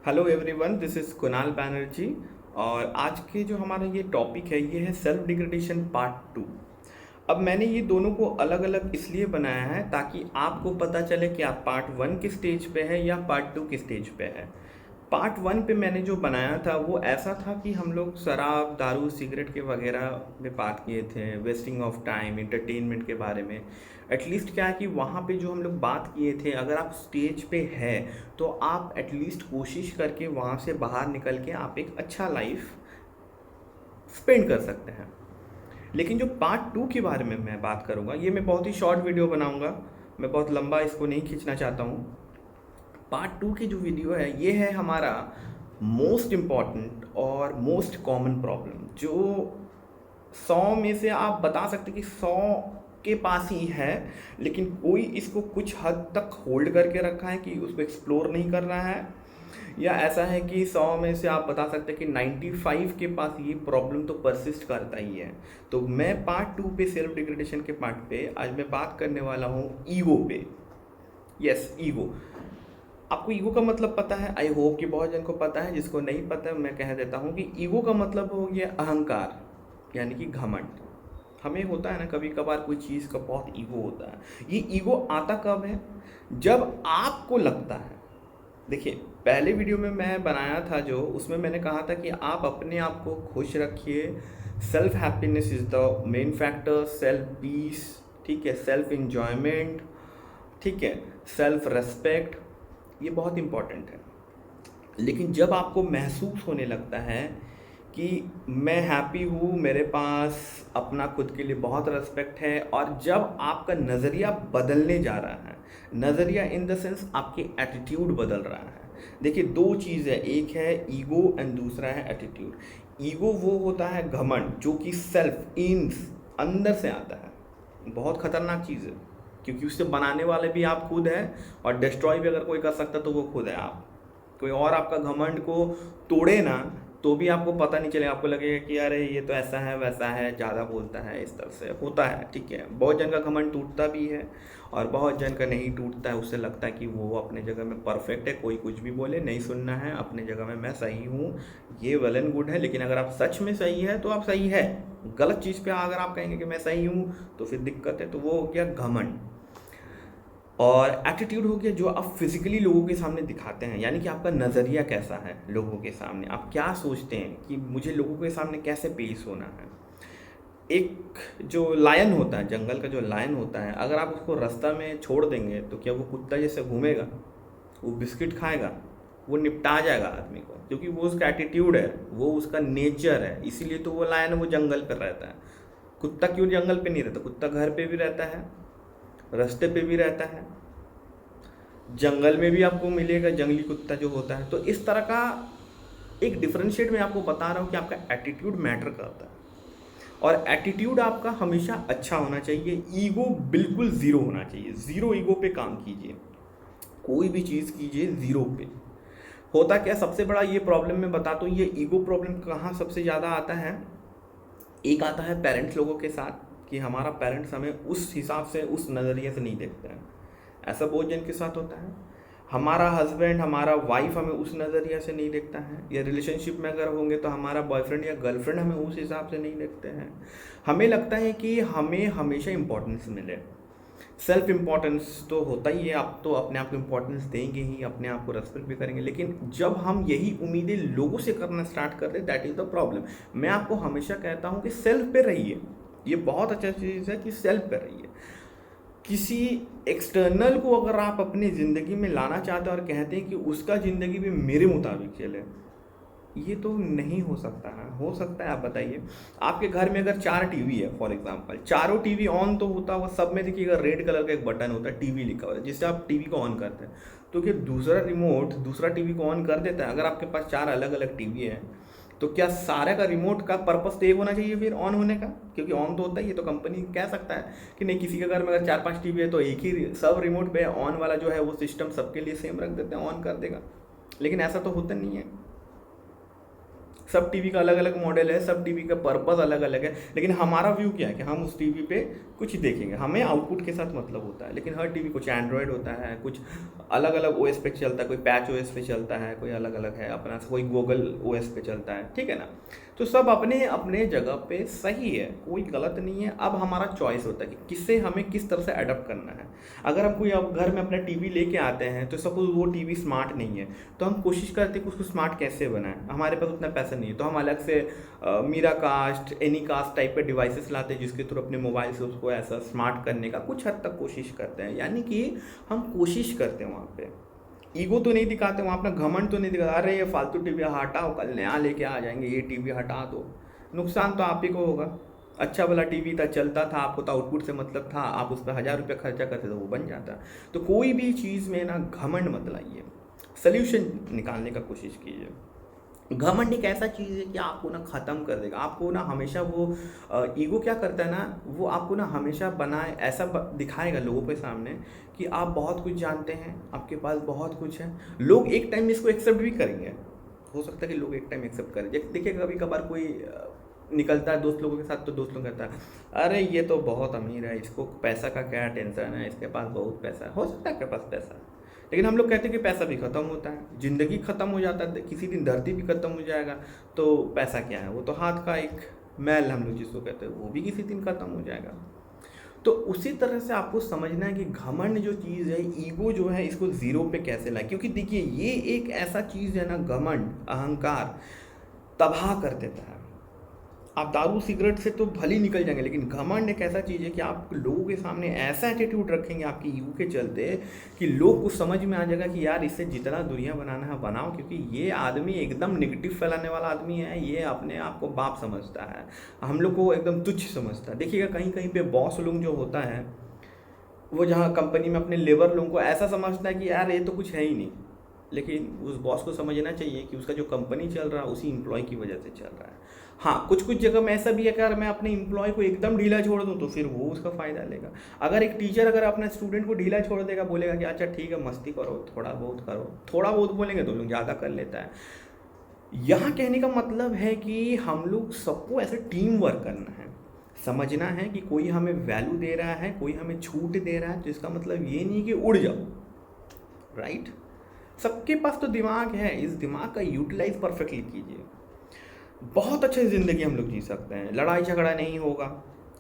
Hello everyone, this is Kunal Banerjee. और आज के जो हमारा ये टॉपिक है ये है सेल्फ डिग्रेडेशन पार्ट 2। अब मैंने ये दोनों को अलग अलग इसलिए बनाया है ताकि आपको पता चले कि आप पार्ट 1 के स्टेज पे है या पार्ट 2 के स्टेज पे है। पार्ट 1 पे मैंने जो बनाया था वो ऐसा था कि हम लोग शराब दारू सिगरेट के वगैरह में बात किए थे, वेस्टिंग ऑफ टाइम, इंटरटेनमेंट के बारे में। एटलीस्ट क्या है कि वहाँ पे जो हम लोग बात किए थे, अगर आप स्टेज पे है तो आप एटलीस्ट कोशिश करके वहाँ से बाहर निकल के आप एक अच्छा लाइफ स्पेंड कर सकते हैं। लेकिन जो पार्ट 2 के बारे में मैं बात करूँगा, ये मैं बहुत ही शॉर्ट वीडियो बनाऊँगा, मैं बहुत लंबा इसको नहीं खींचना चाहता हूँ। पार्ट 2 की जो वीडियो है ये है हमारा मोस्ट इम्पॉर्टेंट और मोस्ट कॉमन प्रॉब्लम, जो 100 में से आप बता सकते कि 100 के पास ही है, लेकिन कोई इसको कुछ हद तक होल्ड करके रखा है कि उसको एक्सप्लोर नहीं कर रहा है। या ऐसा है कि 100 में से आप बता सकते हैं कि 95 के पास ये प्रॉब्लम तो परसिस्ट करता ही है। तो मैं पार्ट 2 पे, सेल्फ डिग्रेडेशन के पार्ट पे आज मैं बात करने वाला हूँ ईगो पे। Yes, ego. आपको ईगो का मतलब पता है? आई होप कि बहुत जन को पता है। जिसको नहीं पता है मैं कह देता हूँ कि ईगो का मतलब हो गया अहंकार, यानी कि घमंड। हमें होता है ना कभी कभार कोई चीज़ का बहुत ईगो होता है। ये ईगो आता कब है? जब आपको लगता है, देखिए पहले वीडियो में मैं बनाया था जो, उसमें मैंने कहा था कि आप अपने आप को खुश रखिए। Self happiness is the main factor, self peace, ठीक है, सेल्फ इंजॉयमेंट, ठीक है, सेल्फ रेस्पेक्ट, ये बहुत इम्पॉर्टेंट है। लेकिन जब आपको महसूस होने लगता है कि मैं हैप्पी हूँ, मेरे पास अपना खुद के लिए बहुत रेस्पेक्ट है, और जब आपका नज़रिया बदलने जा रहा है, नज़रिया इन द सेंस आपके एटीट्यूड बदल रहा है। देखिए दो चीज़ है, एक है ईगो एंड दूसरा है एटीट्यूड। ईगो वो होता है घमंड, जो कि सेल्फ इन्स अंदर से आता है। बहुत खतरनाक चीज़ है, क्योंकि उससे बनाने वाले भी आप खुद हैं, और डिस्ट्रॉय भी अगर कोई कर सकता तो वो खुद है आप। कोई और आपका घमंड को तोड़े ना तो भी आपको पता नहीं चलेगा, आपको लगेगा कि अरे ये तो ऐसा है वैसा है, ज़्यादा बोलता है, इस तरह से होता है। ठीक है, बहुत जन का घमंड टूटता भी है और बहुत जन का नहीं टूटता है। उससे लगता है कि वो अपने जगह में परफेक्ट है, कोई कुछ भी बोले नहीं सुनना है, अपने जगह में मैं सही हूँ, ये वेल एंड गुड है। लेकिन अगर आप सच में सही है तो आप सही है, गलत चीज़ पे अगर आप कहेंगे कि मैं सही हूँ तो फिर दिक्कत है। तो वो हो गया घमंड। और एटीट्यूड हो गया जो आप फिजिकली लोगों के सामने दिखाते हैं, यानी कि आपका नज़रिया कैसा है लोगों के सामने, आप क्या सोचते हैं कि मुझे लोगों के सामने कैसे पेश होना है। एक जो लायन होता है, जंगल का जो लायन होता है, अगर आप उसको रास्ता में छोड़ देंगे तो क्या वो कुत्ता जैसे घूमेगा? वो बिस्किट खाएगा, वो निपटा जाएगा आदमी को, क्योंकि वो उसका एटीट्यूड है, वो उसका नेचर है। इसीलिए तो वो लायन वो जंगल पर रहता है। कुत्ता क्यों जंगल पे नहीं रहता? कुत्ता घर पे भी रहता है, रास्ते पे भी रहता है, जंगल में भी आपको मिलेगा जंगली कुत्ता जो होता है। तो इस तरह का एक डिफरेंशिएट मैं आपको बता रहा हूँ कि आपका एटीट्यूड मैटर करता है, और एटीट्यूड आपका हमेशा अच्छा होना चाहिए। ईगो बिल्कुल ज़ीरो होना चाहिए। ज़ीरो ईगो पे काम कीजिए, कोई भी चीज़ कीजिए ज़ीरो पे। होता क्या, सबसे बड़ा ये प्रॉब्लम मैं बताता हूँ, ये ईगो प्रॉब्लम कहाँ सबसे ज़्यादा आता है। एक आता है पेरेंट्स लोगों के साथ, कि हमारा पेरेंट्स हमें उस हिसाब से, उस नज़रिए से नहीं देखते हैं। ऐसा बहुत जन के साथ होता है। हमारा हस्बैंड, हमारा वाइफ हमें उस नज़रिया से नहीं देखता है, या रिलेशनशिप में अगर होंगे तो हमारा बॉयफ्रेंड या गर्लफ्रेंड हमें उस हिसाब से नहीं देखते हैं। हमें लगता है कि हमें हमेशा इम्पोर्टेंस मिले। सेल्फ इम्पोर्टेंस तो होता ही है, आप तो अपने आप को इम्पोर्टेंस देंगे ही, अपने आप को रेस्पेक्ट भी करेंगे। लेकिन जब हम यही उम्मीदें लोगों से करना स्टार्ट कर दें, दैट इज़ द प्रॉब्लम। मैं आपको हमेशा कहता हूँ कि सेल्फ पे रहिए। ये बहुत अच्छा चीज़ है कि सेल्फ पे रहिए। किसी एक्सटर्नल को अगर आप अपनी ज़िंदगी में लाना चाहते हैं और कहते हैं कि उसका ज़िंदगी भी मेरे मुताबिक चले, ये तो नहीं हो सकता है। हो सकता है? आप बताइए। आपके घर में अगर 4 टीवी है फॉर एग्जांपल, चारों टीवी ऑन तो होता होगा, सब में देखिएगा रेड कलर का एक बटन होता है, टीवी लिखा हुआ है, जिससे आप टीवी को ऑन करते हैं। तो क्या दूसरा रिमोट दूसरा टीवी को ऑन कर देता है? अगर आपके पास 4 अलग अलग टीवी है तो क्या सारे का रिमोट का पर्पस तो एक होना चाहिए फिर ऑन होने का? क्योंकि ऑन तो होता ही है। तो कंपनी कह सकता है कि नहीं, किसी के घर में अगर 4-5 टीवी है तो एक ही सब रिमोट पे ऑन वाला जो है वो सिस्टम सबके लिए सेम रख देते हैं, ऑन कर देगा। लेकिन ऐसा तो होता नहीं है। सब टीवी का अलग अलग मॉडल है, सब टीवी का पर्पज़ अलग अलग है, लेकिन हमारा व्यू क्या है कि हम उस टीवी पे कुछ देखेंगे, हमें आउटपुट के साथ मतलब होता है। लेकिन हर टीवी, कुछ एंड्रॉयड होता है, कुछ अलग अलग ओएस पे चलता है, कोई पैच ओएस पे चलता है, कोई अलग अलग है अपना, कोई गूगल ओएस पे चलता है, ठीक है ना। तो सब अपने अपने जगह पे सही है, कोई गलत नहीं है। अब हमारा चॉइस होता है कि किससे हमें किस तरह से अडॉप्ट करना है। अगर हम कोई अब घर में अपना टीवी लेके आते हैं, तो सपोज वो टीवी स्मार्ट नहीं है, तो हम कोशिश करते हैं कि उसको स्मार्ट कैसे बनाएं। हमारे पास उतना पैसा नहीं है, तो हम अलग से Miracast, AnyCast type के डिवाइसेस लाते हैं, जिसके थ्रू अपने मोबाइल से उसको ऐसा स्मार्ट करने का कुछ हद तक कोशिश करते हैं। यानी कि हम कोशिश करते हैं, वहाँ पे ईगो तो नहीं दिखाते, वहाँ अपना घमंड तो नहीं दिखाते, अरे ये फालतू टीवी हटाओ, कल नया लेके आ जाएंगे, ये टीवी हटा दो। नुकसान तो आप ही को होगा। अच्छा वाला टीवी था, चलता था, आपको तो आउटपुट से मतलब था, आप उस पर 1000 रुपये खर्चा करते तो वो बन जाता। तो कोई भी चीज़ में ना घमंड मत लाइए, सल्यूशन निकालने का कोशिश कीजिए। घमंड एक ऐसा चीज़ है कि आपको ना ख़त्म कर देगा, आपको ना हमेशा वो ईगो क्या करता है ना, वो आपको ना हमेशा बनाए ऐसा दिखाएगा लोगों के सामने कि आप बहुत कुछ जानते हैं, आपके पास बहुत कुछ है। लोग एक टाइम में इसको एक्सेप्ट भी करेंगे, हो सकता है कि लोग एक टाइम एक्सेप्ट करें। देखिए कभी कभार कोई निकलता है दोस्त लोगों के साथ, तो दोस्त लोग कहता है अरे ये तो बहुत अमीर है, इसको पैसा का क्या टेंशन है, इसके पास बहुत पैसा है। हो सकता है आपके पास पैसा है, लेकिन हम लोग कहते हैं कि पैसा भी ख़त्म होता है, ज़िंदगी ख़त्म हो जाता है, किसी दिन धरती भी ख़त्म हो जाएगा, तो पैसा क्या है, वो तो हाथ का एक मैल हम लोग जिसको कहते हैं, वो भी किसी दिन ख़त्म हो जाएगा। तो उसी तरह से आपको समझना है कि घमंड जो चीज़ है, ईगो जो है, इसको ज़ीरो पे कैसे लाए। क्योंकि देखिए ये एक ऐसा चीज़ है ना, घमंड, अहंकार तबाह कर देता है। आप दारू सिगरेट से तो भले ही निकल जाएंगे, लेकिन घमंड एक ऐसा चीज़ है कि आप लोगों के सामने ऐसा एटीट्यूड रखेंगे आपकी ईगो के चलते कि लोग को समझ में आ जाएगा कि यार इससे जितना दुनिया बनाना है बनाओ, क्योंकि ये आदमी एकदम नेगेटिव फैलाने वाला आदमी है, ये अपने आप को बाप समझता है, हम लोग को एकदम तुच्छ समझता है। देखिएगा कहीं कहीं पे बॉस लोग जो होता है, वो जहाँ कंपनी में अपने लेबर लोगों को ऐसा समझता है कि यार ये तो कुछ है ही नहीं, लेकिन उस बॉस को समझना चाहिए कि उसका जो कंपनी चल रहा है उसी एम्प्लॉय की वजह से चल रहा है। हाँ, कुछ कुछ जगह में ऐसा भी है कि अगर मैं अपने एम्प्लॉय को एकदम ढीला छोड़ दूँ तो फिर वो उसका फ़ायदा लेगा। अगर एक टीचर अगर अपने स्टूडेंट को ढीला छोड़ देगा, बोलेगा कि अच्छा ठीक है मस्ती करो, थोड़ा बहुत करो, थोड़ा बहुत बोलेंगे तो लोग ज़्यादा कर लेता है। यहाँ कहने का मतलब है कि हम लोग सबको ऐसे टीम वर्क करना है, समझना है कि कोई हमें वैल्यू दे रहा है, कोई हमें छूट दे रहा है, तो इसका मतलब ये नहीं कि उड़ जाओ, राइट। सबके पास तो दिमाग है, इस दिमाग का यूटिलाइज परफेक्टली कीजिए। बहुत अच्छी ज़िंदगी हम लोग जी सकते हैं, लड़ाई झगड़ा नहीं होगा,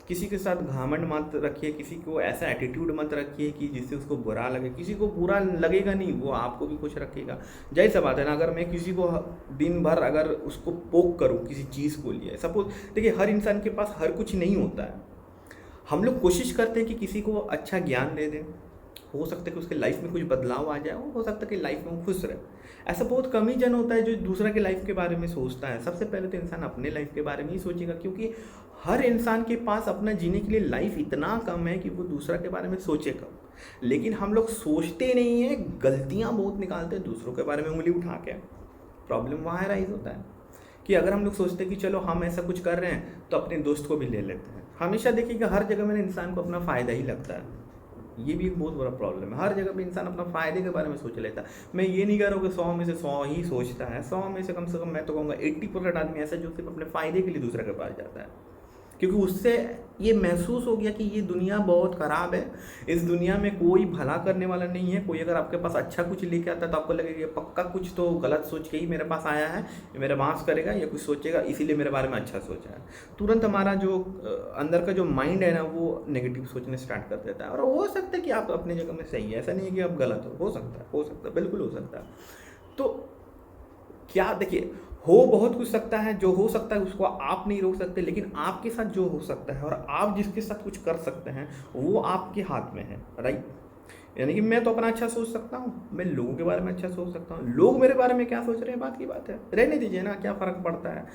किसी के साथ घमंड मत रखिए, किसी को ऐसा एटीट्यूड मत रखिए कि जिससे उसको बुरा लगे। किसी को बुरा लगेगा नहीं, वो आपको भी खुश रखेगा। जैसे सा बात है ना, अगर मैं किसी को दिन भर अगर उसको पोक करूँ किसी चीज़ को लिए, सपोज देखिए हर इंसान के पास हर कुछ नहीं होता है, हम लोग कोशिश करते हैं कि किसी को अच्छा ज्ञान दे दें, हो सकता है कि उसके लाइफ में कुछ बदलाव आ जाए, हो सकता है कि लाइफ में वो खुश रहे। ऐसा बहुत कम ही जन होता है जो दूसरा के लाइफ के बारे में सोचता है। सबसे पहले तो इंसान अपने लाइफ के बारे में ही सोचेगा, क्योंकि हर इंसान के पास अपना जीने के लिए लाइफ इतना कम है कि वो दूसरा के बारे में सोचे कम। लेकिन हम लोग सोचते नहीं हैं, गलतियाँ बहुत निकालते हैं दूसरों के बारे में उंगली उठा के। प्रॉब्लम वहाँ राइज होता है कि अगर हम लोग सोचते हैं कि चलो हम ऐसा कुछ कर रहे हैं तो अपने दोस्त को भी ले लेते हैं। हमेशा देखिए कि हर जगह में इंसान को अपना फ़ायदा ही लगता है, ये भी एक बहुत बड़ा प्रॉब्लम है। हर जगह पे इंसान अपना फ़ायदे के बारे में सोच लेता है। मैं ये नहीं कह रहा हूँ कि 100 में से 100 ही सोचता है, 100 में से कम मैं तो कहूँगा 80% आदमी ऐसा जो सिर्फ अपने फ़ायदे के लिए दूसरे के पास जाता है, क्योंकि उससे ये महसूस हो गया कि ये दुनिया बहुत ख़राब है, इस दुनिया में कोई भला करने वाला नहीं है। कोई अगर आपके पास अच्छा कुछ लेके आता है तो आपको लगेगा ये पक्का कुछ तो गलत सोच के ही मेरे पास आया है, ये मेरा बांस करेगा या कुछ सोचेगा, इसीलिए मेरे बारे में अच्छा सोचा है। तुरंत हमारा जो अंदर का जो माइंड है ना, वो नेगेटिव सोचने स्टार्ट कर देता है। और हो सकता है कि आप अपनी जगह में सही है, ऐसा नहीं है कि आप गलत हो सकता है, बिल्कुल हो सकता है। तो क्या देखिए, हो बहुत कुछ सकता है, जो हो सकता है उसको आप नहीं रोक सकते, लेकिन आपके साथ जो हो सकता है और आप जिसके साथ कुछ कर सकते हैं वो आपके हाथ में है, राइट। यानी कि मैं तो अपना अच्छा सोच सकता हूँ, मैं लोगों के बारे में अच्छा सोच सकता हूँ, लोग मेरे बारे में क्या सोच रहे हैं बात की बात है, रहने दीजिए ना, क्या फ़र्क पड़ता है।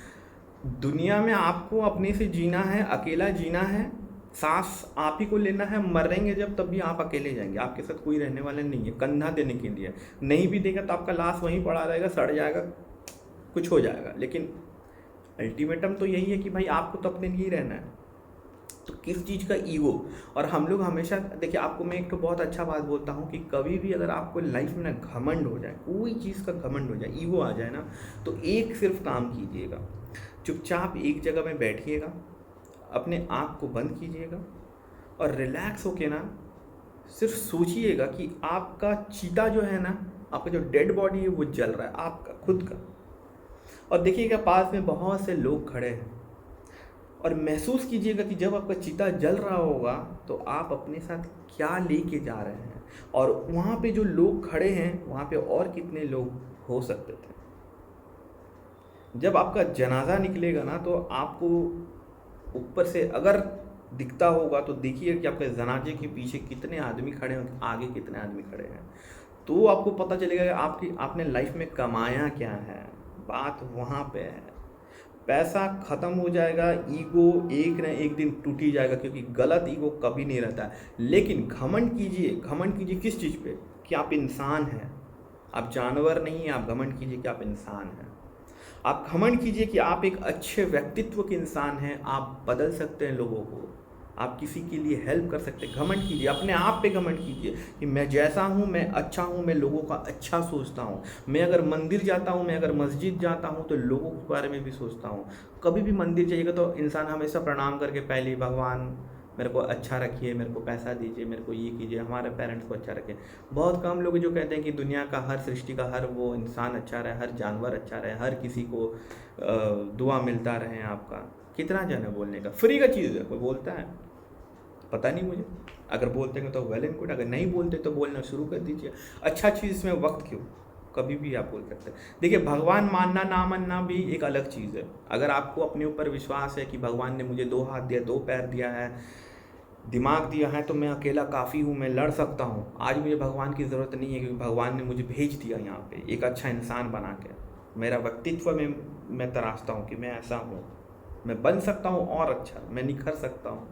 दुनिया में आपको अपने से जीना है, अकेला जीना है, सांस आप ही को लेना है, मरेंगे जब तब भी आप अकेले जाएंगे, आपके साथ कोई रहने वाला नहीं है कंधा देने के लिए। नहीं भी देगा तो आपका लाश वहीं पड़ा रहेगा, सड़ जाएगा, कुछ हो जाएगा। लेकिन अल्टीमेटम तो यही है कि भाई आपको तो अपने लिए ही रहना है, तो किस चीज़ का ईगो। और हम लोग हमेशा देखिए, आपको मैं एक तो बहुत अच्छा बात बोलता हूँ कि कभी भी अगर आपको लाइफ में ना घमंड हो जाए, कोई चीज़ का घमंड हो जाए, ईगो आ जाए ना, तो एक सिर्फ काम कीजिएगा, चुपचाप एक जगह में बैठिएगा, अपने आँख को बंद कीजिएगा और रिलैक्स होके ना सिर्फ सोचिएगा कि आपका चीता जो है ना, आपका जो डेड बॉडी है वो जल रहा है, आपका खुद का। और देखिएगा पास में बहुत से लोग खड़े हैं, और महसूस कीजिएगा कि जब आपका चिता जल रहा होगा तो आप अपने साथ क्या लेके जा रहे हैं, और वहाँ पे जो लोग खड़े हैं वहाँ पे और कितने लोग हो सकते थे। जब आपका जनाजा निकलेगा ना, तो आपको ऊपर से अगर दिखता होगा तो देखिए कि आपके जनाजे के पीछे कितने आदमी खड़े हैं, आगे कितने आदमी खड़े हैं, तो आपको पता चलेगा कि आपने लाइफ में कमाया क्या है। बात वहाँ पे है। पैसा ख़त्म हो जाएगा, ईगो एक न एक दिन टूट ही जाएगा, क्योंकि गलत ईगो कभी नहीं रहता है। लेकिन घमंड कीजिए किस चीज़ पे, कि आप इंसान हैं, आप जानवर नहीं हैं। आप घमंड कीजिए कि आप इंसान हैं। आप घमंड कीजिए कि आप एक अच्छे व्यक्तित्व के इंसान हैं, आप बदल सकते हैं लोगों को, आप किसी के लिए हेल्प कर सकते हैं। घमंड कीजिए, अपने आप पे घमंड कीजिए कि मैं जैसा हूँ, मैं अच्छा हूँ, मैं लोगों का अच्छा सोचता हूँ। मैं अगर मंदिर जाता हूँ, मैं अगर मस्जिद जाता हूँ, तो लोगों के बारे में भी सोचता हूँ। कभी भी मंदिर जाइएगा तो इंसान हमेशा प्रणाम करके पहले, भगवान मेरे को अच्छा रखिए, मेरे को पैसा दीजिए, मेरे को ये कीजिए, हमारे पेरेंट्स को अच्छा रखें। बहुत कम लोग जो कहते हैं कि दुनिया का हर सृष्टि का हर वो इंसान अच्छा रहे, हर जानवर अच्छा रहे, हर किसी को दुआ मिलता रहे। आपका कितना जन है बोलने का, फ्री का चीज़ है, कोई बोलता है? पता नहीं मुझे। अगर बोलते हैं तो वेल एंड गुड, अगर नहीं बोलते तो बोलना शुरू कर दीजिए। अच्छा चीज़ इसमें वक्त क्यों, कभी भी आप बोल सकते हैं। देखिए, भगवान मानना ना मानना भी एक अलग चीज़ है। अगर आपको अपने ऊपर विश्वास है कि भगवान ने मुझे 2 हाथ दिया, 2 पैर दिया है, दिमाग दिया है, तो मैं अकेला काफ़ी हूँ, मैं लड़ सकता हूँ। आज मुझे भगवान की ज़रूरत नहीं है, क्योंकि भगवान ने मुझे भेज दिया यहाँ पे एक अच्छा इंसान बना के। मेरा व्यक्तित्व में मैं तराशता हूँ कि मैं ऐसा हूँ, मैं बन सकता हूँ और अच्छा, मैं निखर सकता हूँ,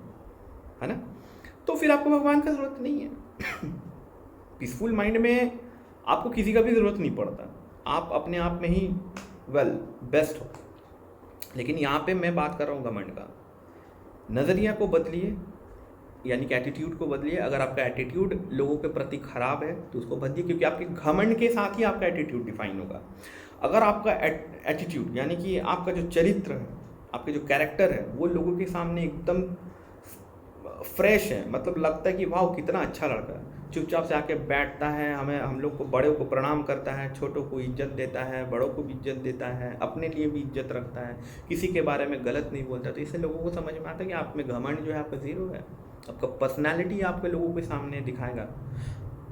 है ना? तो फिर आपको भगवान का ज़रूरत नहीं है। पीसफुल माइंड में आपको किसी का भी ज़रूरत नहीं पड़ता, आप अपने आप में ही बेस्ट हो। लेकिन यहाँ पे मैं बात कर रहा हूँ घमंड का। नज़रिया को बदलिए, यानी कि एटीट्यूड को बदलिए। अगर आपका एटीट्यूड लोगों के प्रति खराब है तो उसको बदलिए, क्योंकि आपके घमंड के साथ ही आपका एटीट्यूड डिफाइन होगा। अगर आपका एटीट्यूड यानी कि आपका जो चरित्र है, आपके जो कैरेक्टर है, वो लोगों के सामने एकदम फ्रेश है, मतलब लगता है कि वाह कितना अच्छा लड़का है, चुपचाप से आके बैठता है, हम लोग को, बड़ों को प्रणाम करता है, छोटों को इज्जत देता है, बड़ों को भी इज्जत देता है, अपने लिए भी इज्जत रखता है, किसी के बारे में गलत नहीं बोलता, तो इससे लोगों को समझ में आता है कि आप में घमंड जो है आपका ज़ीरो है। आपका पर्सनैलिटी आपके लोगों के सामने दिखाएगा।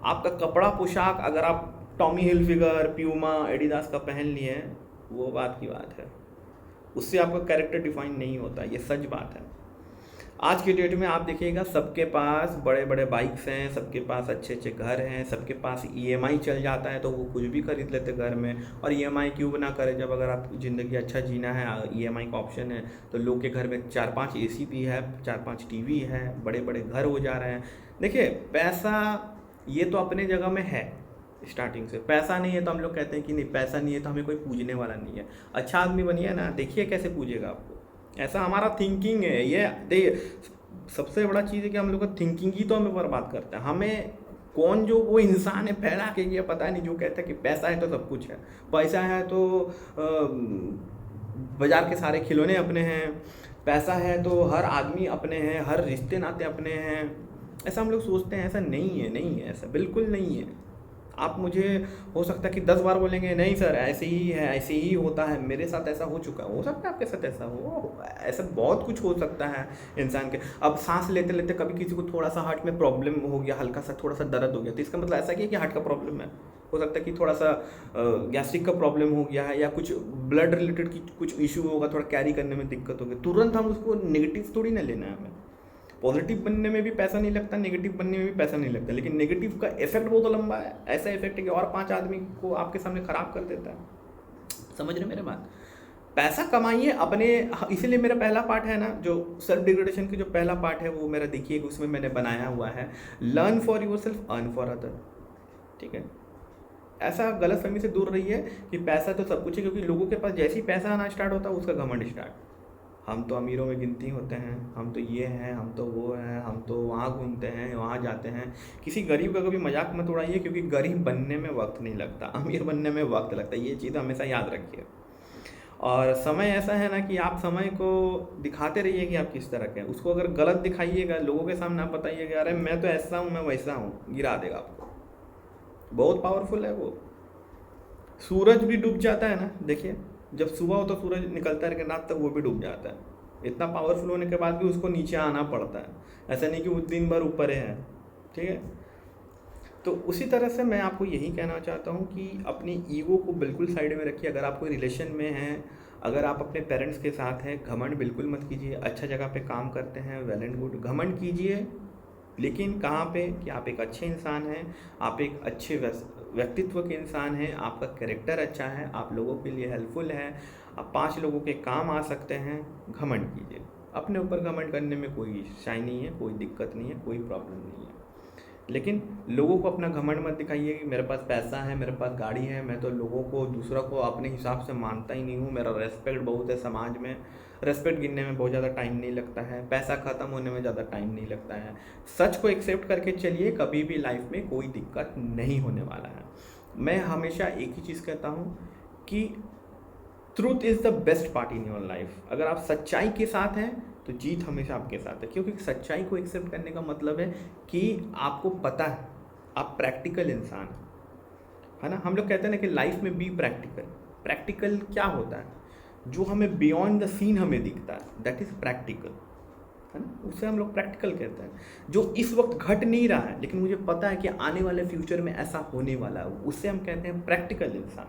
आपका कपड़ा पोशाक, अगर आप टॉमी हिलफिगर, प्यूमा, एडिडास का पहन लिए हैं, वो बात की बात है, उससे आपका कैरेक्टर डिफाइन नहीं होता, ये सच बात है। आज के डेट में आप देखिएगा, सबके पास बड़े बड़े बाइक्स हैं, सबके पास अच्छे अच्छे घर हैं, सबके पास ईएमआई चल जाता है, तो वो कुछ भी खरीद लेते घर में। और ईएमआई क्यों ना करें, जब अगर आप ज़िंदगी अच्छा जीना है, ईएमआई का ऑप्शन है, तो लोग के घर में 4-5 एसी भी है, 4-5 टीवी है, बड़े बड़े घर हो जा रहे हैं। देखिए, पैसा ये तो अपने जगह में है, स्टार्टिंग से। पैसा नहीं है तो हम लोग कहते हैं कि नहीं, पैसा नहीं है तो हमें कोई पूजने वाला नहीं है। अच्छा आदमी बनिए ना, देखिए कैसे पूजेगा आपको। ऐसा हमारा थिंकिंग है। ये देखिए, सबसे बड़ा चीज़ है कि हम लोग का थिंकिंग ही तो हमें बर्बाद करता है। हमें कौन जो वो इंसान है फैला के, ये पता नहीं, जो कहता है कि पैसा है तो सब कुछ है, पैसा है तो बाजार के सारे खिलौने अपने हैं, पैसा है तो हर आदमी अपने हैं, हर रिश्ते नाते अपने हैं। ऐसा हम लोग सोचते हैं, ऐसा नहीं है, नहीं है, ऐसा बिल्कुल नहीं है। आप मुझे हो सकता है कि 10 बार बोलेंगे नहीं सर ऐसे ही है, ऐसे ही होता है, मेरे साथ ऐसा हो चुका है, हो सकता है आपके साथ ऐसा हो, ऐसा बहुत कुछ हो सकता है इंसान के। अब सांस लेते लेते कभी किसी को थोड़ा सा हार्ट में प्रॉब्लम हो गया, हल्का सा थोड़ा सा दर्द हो गया, तो इसका मतलब ऐसा नहीं है कि हार्ट का प्रॉब्लम है। हो सकता है कि थोड़ा सा गैस्ट्रिक का प्रॉब्लम हो गया है, या कुछ ब्लड रिलेटेड की कुछ इशू होगा, थोड़ा कैरी करने में दिक्कत होगी, तुरंत हम उसको नेगेटिव थोड़ी ना लेना है हमें। पॉजिटिव बनने में भी पैसा नहीं लगता, नेगेटिव बनने में भी पैसा नहीं लगता, लेकिन नेगेटिव का इफेक्ट बहुत लंबा है। ऐसा इफेक्ट है कि और 5 आदमी को आपके सामने खराब कर देता है। समझ रहे मेरे बात? पैसा कमाइए अपने। इसीलिए मेरा पहला पार्ट है ना, जो सेल्फ डिग्रेडेशन की जो पहला पार्ट है, वो मेरा देखिए, उसमें मैंने बनाया हुआ है, learn for your self, earn for other. ठीक है, ऐसा गलतफहमी से दूर रहिए कि पैसा तो सब कुछ है, क्योंकि लोगों के पास जैसे ही पैसा आना स्टार्ट होता है उसका घमंड स्टार्ट। हम तो अमीरों में गिनती होते हैं, हम तो ये हैं, हम तो वो हैं, हम तो वहाँ घूमते हैं, वहाँ जाते हैं। किसी गरीब का कभी मजाक मत उड़ाइए, क्योंकि गरीब बनने में वक्त नहीं लगता, अमीर बनने में वक्त लगता है। ये चीज़ हमेशा याद रखिए। और समय ऐसा है ना कि आप समय को दिखाते रहिए कि आप किस तरह के हैं। उसको अगर गलत दिखाइएगा, लोगों के सामने आप बताइएगा अरे मैं तो ऐसा हूँ, मैं वैसा हूँ, गिरा देगा आपको। बहुत पावरफुल है वो। सूरज भी डूब जाता है ना, देखिए जब सुबह हो तो सूरज निकलता है, लेकिन रात तक वो भी डूब जाता है। इतना पावरफुल होने के बाद भी उसको नीचे आना पड़ता है, ऐसा नहीं कि वो दिन भर ऊपर है। ठीक है, तो उसी तरह से मैं आपको यही कहना चाहता हूँ कि अपनी ईगो को बिल्कुल साइड में रखिए। अगर आप कोई रिलेशन में हैं, अगर आप अपने पेरेंट्स के साथ हैं, घमंड बिल्कुल मत कीजिए। अच्छा जगह पे काम करते हैं, वेल एंड गुड, घमंड कीजिए, लेकिन कहाँ पे कि आप एक अच्छे इंसान हैं, आप एक अच्छे व्यक्तित्व के इंसान हैं, आपका कैरेक्टर अच्छा है, आप लोगों के लिए हेल्पफुल हैं, आप 5 लोगों के काम आ सकते हैं। घमंड कीजिए, अपने ऊपर घमंड करने में कोई शाई नहीं है, कोई दिक्कत नहीं है, कोई प्रॉब्लम नहीं है। लेकिन लोगों को अपना घमंड मत दिखाइए कि मेरे पास पैसा है, मेरे पास गाड़ी है, मैं तो लोगों को, दूसरों को अपने हिसाब से मानता ही नहीं हूँ, मेरा रेस्पेक्ट बहुत है समाज में। रेस्पेक्ट गिनने में बहुत ज़्यादा टाइम नहीं लगता है, पैसा ख़त्म होने में ज़्यादा टाइम नहीं लगता है। सच को एक्सेप्ट करके चलिए, कभी भी लाइफ में कोई दिक्कत नहीं होने वाला है। मैं हमेशा एक ही चीज़ कहता हूँ कि truth is the best part in your life. अगर आप सच्चाई के साथ हैं तो जीत हमेशा आपके साथ है, क्योंकि सच्चाई को एक्सेप्ट करने का मतलब है कि आपको पता है, आप प्रैक्टिकल इंसान है ना। हम लोग कहते हैं ना कि लाइफ में बी प्रैक्टिकल। प्रैक्टिकल क्या होता है? जो हमें बियॉन्ड द सीन हमें दिखता है, दैट इज़ प्रैक्टिकल, है ना। उसे हम लोग प्रैक्टिकल कहते हैं। जो इस वक्त घट नहीं रहा है, लेकिन मुझे पता है कि आने वाले फ्यूचर में ऐसा होने वाला है, उससे हम कहते हैं प्रैक्टिकल इंसान।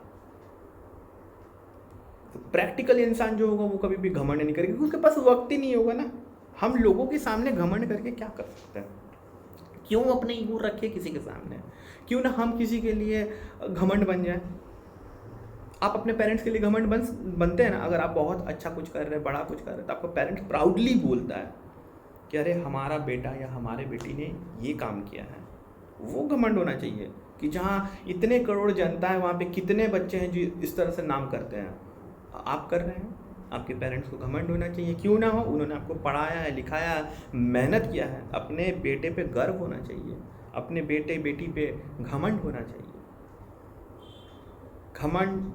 तो प्रैक्टिकल इंसान जो होगा वो कभी भी घमंड नहीं करेगा, क्योंकि उसके पास वक्त ही नहीं होगा ना। हम लोगों के सामने घमंड करके क्या कर सकते हैं? क्यों अपने ईगो रखे किसी के सामने? क्यों ना हम किसी के लिए घमंड बन जाए। आप अपने पेरेंट्स के लिए घमंड बनते हैं ना। अगर आप बहुत अच्छा कुछ कर रहे हैं, बड़ा कुछ कर रहे हैं, तो आपका पेरेंट्स प्राउडली बोलता है कि अरे हमारा बेटा या हमारे बेटी ने ये काम किया है। वो घमंड होना चाहिए कि जहाँ इतने करोड़ जनता है, वहाँ पे कितने बच्चे हैं जो इस तरह से नाम करते हैं। आप कर रहे हैं, आपके पेरेंट्स को घमंड होना चाहिए। क्यों ना हो, उन्होंने आपको पढ़ाया है, लिखाया है, मेहनत किया है। अपने बेटे पे गर्व होना चाहिए, अपने बेटे बेटी पे घमंड होना चाहिए। घमंड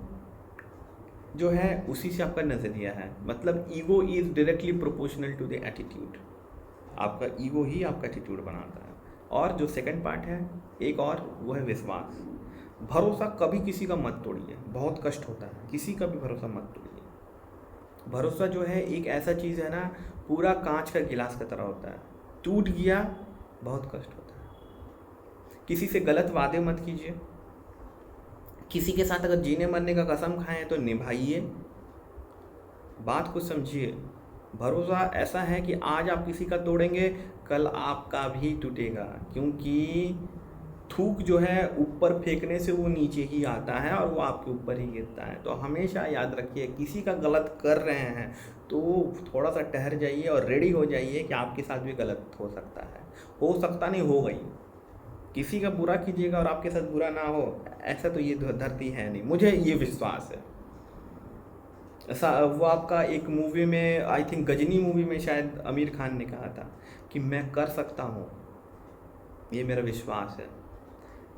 जो है उसी से आपका नज़रिया है। मतलब ego is directly proportional to the attitude. आपका ईगो ही आपका एटीट्यूड बनाता है। और जो सेकंड पार्ट है एक और, वो है विश्वास। भरोसा कभी किसी का मत तोड़िए, बहुत कष्ट होता है, किसी का भी भरोसा मत तोड़िए। भरोसा जो है एक ऐसा चीज़ है ना, पूरा कांच का गिलास की तरह होता है, टूट गया बहुत कष्ट होता है। किसी से गलत वादे मत कीजिए। किसी के साथ अगर जीने मरने का कसम खाएं तो निभाइए, बात को समझिए। भरोसा ऐसा है कि आज आप किसी का तोड़ेंगे, कल आपका भी टूटेगा, क्योंकि थूक जो है ऊपर फेंकने से वो नीचे ही आता है और वो आपके ऊपर ही गिरता है। तो हमेशा याद रखिए, किसी का गलत कर रहे हैं तो थोड़ा सा ठहर जाइए और रेडी हो जाइए कि आपके साथ भी गलत हो सकता है, हो सकता नहीं, हो गई। किसी का बुरा कीजिएगा और आपके साथ बुरा ना हो, ऐसा तो ये धरती है नहीं, मुझे ये विश्वास है। ऐसा वो आपका एक मूवी में, आई थिंक गजनी मूवी में शायद आमिर खान ने कहा था कि मैं कर सकता हूँ, ये मेरा विश्वास है,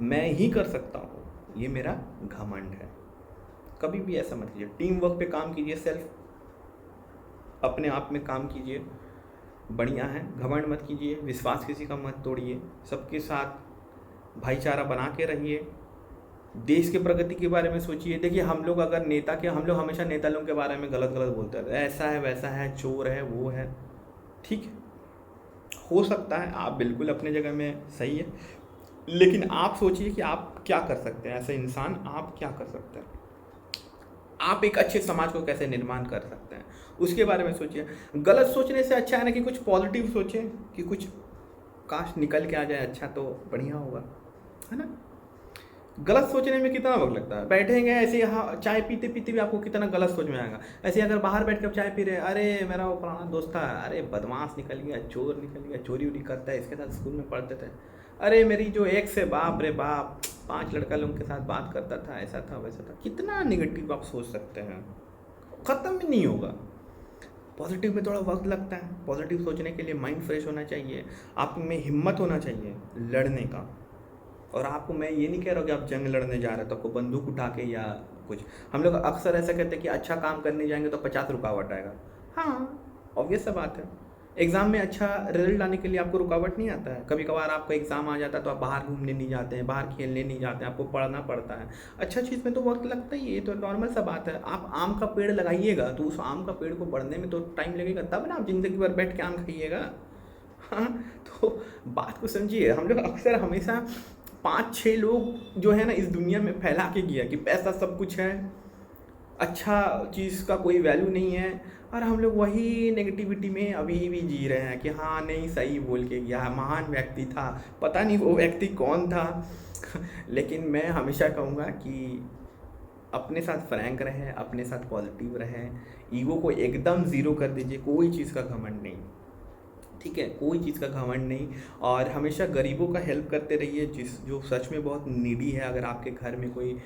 मैं ही कर सकता हूँ, ये मेरा घमंड है। कभी भी ऐसा मत कीजिए। टीम वर्क पे काम कीजिए, सेल्फ अपने आप में काम कीजिए, बढ़िया है। घमंड मत कीजिए, विश्वास किसी का मत तोड़िए, सबके साथ भाईचारा बना के रहिए। देश के प्रगति के बारे में सोचिए। देखिए हम लोग अगर हम लोग हमेशा नेता लोगों के बारे में गलत गलत बोलते हैं, ऐसा है वैसा है, चोर है, वो है। ठीक है, हो सकता है आप बिल्कुल अपने जगह में सही है, लेकिन आप सोचिए कि आप क्या कर सकते हैं। ऐसे इंसान आप क्या कर सकते हैं, आप एक अच्छे समाज को कैसे निर्माण कर सकते हैं, उसके बारे में सोचिए। गलत सोचने से अच्छा है ना कि कुछ पॉजिटिव सोचें, कि कुछ काश निकल के आ जाए, अच्छा तो बढ़िया होगा, है ना। गलत सोचने में कितना वक्त लगता है, बैठेंगे ऐसे यहाँ चाय पीते पीते भी आपको कितना गलत सोच में आएगा। ऐसे अगर बाहर बैठ कर चाय पी रहे, अरे मेरा वो पुराना दोस्त था, अरे बदमाश निकल गया, चोर निकल गया, चोरी उरी करता है, इसके साथ स्कूल में पढ़ते थे, अरे मेरी जो एक्स है, बाप रे बाप, 5 लड़का लोगों के साथ बात करता था, ऐसा था वैसा था। कितना निगेटिव आप सोच सकते हैं, ख़त्म ही नहीं होगा। पॉजिटिव में थोड़ा वक्त लगता है, पॉजिटिव सोचने के लिए माइंड फ्रेश होना चाहिए, आप में हिम्मत होना चाहिए लड़ने का। और आपको मैं ये नहीं कह रहा हूँ कि आप जंग लड़ने जा रहे हो तो आपको बंदूक उठा के या कुछ। हम लोग अक्सर ऐसा कहते हैं कि अच्छा काम करने जाएंगे तो 50 रुकावट आएगा। हाँ, ऑब्वियस सा बात है। एग्ज़ाम में अच्छा रिजल्ट लाने के लिए आपको रुकावट नहीं आता है। कभी कभार आपका एग्ज़ाम आ जाता है तो आप बाहर घूमने नहीं जाते हैं, बाहर खेलने नहीं जाते हैं, आपको पढ़ना पड़ता है। अच्छा चीज़ में तो वक्त लगता ही है, ये तो नॉर्मल सा बात है। आप आम का पेड़ लगाइएगा तो उस आम का पेड़ को बढ़ने में तो टाइम लगेगा, तब ना आप ज़िंदगी भर बैठ के आम खाइएगा। हाँ, तो बात को समझिए। हम लोग अक्सर हमेशा 5-6 लोग जो है ना इस दुनिया में फैला के गया कि पैसा सब कुछ है, अच्छा चीज़ का कोई वैल्यू नहीं है, और हम लोग वही नेगेटिविटी में अभी भी जी रहे हैं कि हाँ नहीं सही बोल के गया, महान व्यक्ति था, पता नहीं वो व्यक्ति कौन था। लेकिन मैं हमेशा कहूँगा कि अपने साथ फ्रैंक रहें, अपने साथ पॉजिटिव रहें, ईगो को एकदम ज़ीरो कर दीजिए, कोई चीज़ का घमंड नहीं, ठीक है, कोई चीज़ का घमंड नहीं। और हमेशा गरीबों का हेल्प करते रहिए, जो सच में बहुत नीडी है। अगर आपके घर में कोई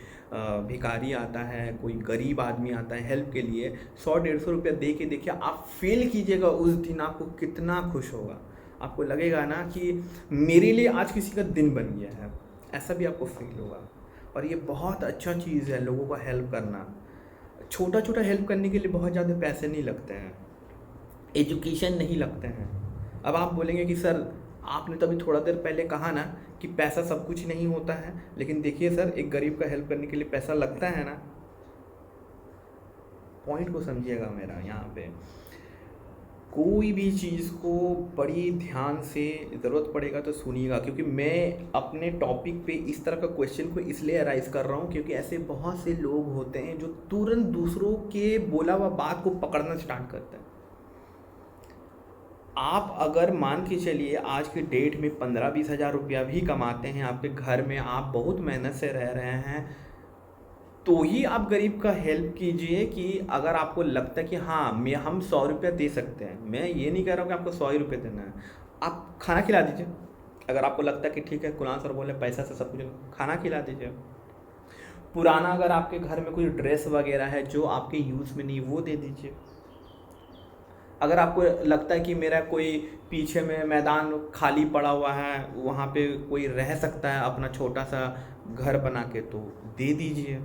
भिखारी आता है, कोई गरीब आदमी आता है हेल्प के लिए, 100-150 रुपया दे के देखिए, आप फील कीजिएगा उस दिन आपको कितना खुश होगा। आपको लगेगा ना कि मेरे लिए आज किसी का दिन बन गया है, ऐसा भी आपको फील होगा। और ये बहुत अच्छा चीज़ है लोगों का हेल्प करना। छोटा छोटा हेल्प करने के लिए बहुत ज़्यादा पैसे नहीं लगते हैं, एजुकेशन नहीं लगते हैं। अब आप बोलेंगे कि सर आपने तो अभी थोड़ा देर पहले कहा ना कि पैसा सब कुछ नहीं होता है, लेकिन देखिए सर एक गरीब का हेल्प करने के लिए पैसा लगता है ना। पॉइंट को समझिएगा मेरा यहाँ पे। कोई भी चीज़ को बड़ी ध्यान से ज़रूरत पड़ेगा तो सुनिएगा, क्योंकि मैं अपने टॉपिक पे इस तरह का क्वेश्चन को इसलिए अराइज कर रहा हूँ क्योंकि ऐसे बहुत से लोग होते हैं जो तुरंत दूसरों के बोला हुआ बात को पकड़ना स्टार्ट करते हैं। आप अगर मान के चलिए आज के डेट में 15-20 हज़ार रुपया भी कमाते हैं, आपके घर में आप बहुत मेहनत से रह रहे हैं, तो ही आप गरीब का हेल्प कीजिए। कि अगर आपको लगता है कि हाँ हम 100 रुपया दे सकते हैं, मैं ये नहीं कह रहा हूँ कि आपको 100 ही रुपये देना है, आप खाना खिला दीजिए। अगर आपको लगता है कि ठीक है कुणाल सर बोले पैसा से सब कुछ, खाना खिला दीजिए। पुराना अगर आपके घर में कोई ड्रेस वगैरह है जो आपके यूज़ में नहीं, वो दे दीजिए। अगर आपको लगता है कि मेरा कोई पीछे में मैदान खाली पड़ा हुआ है, वहाँ पे कोई रह सकता है अपना छोटा सा घर बना के, तो दे दीजिए।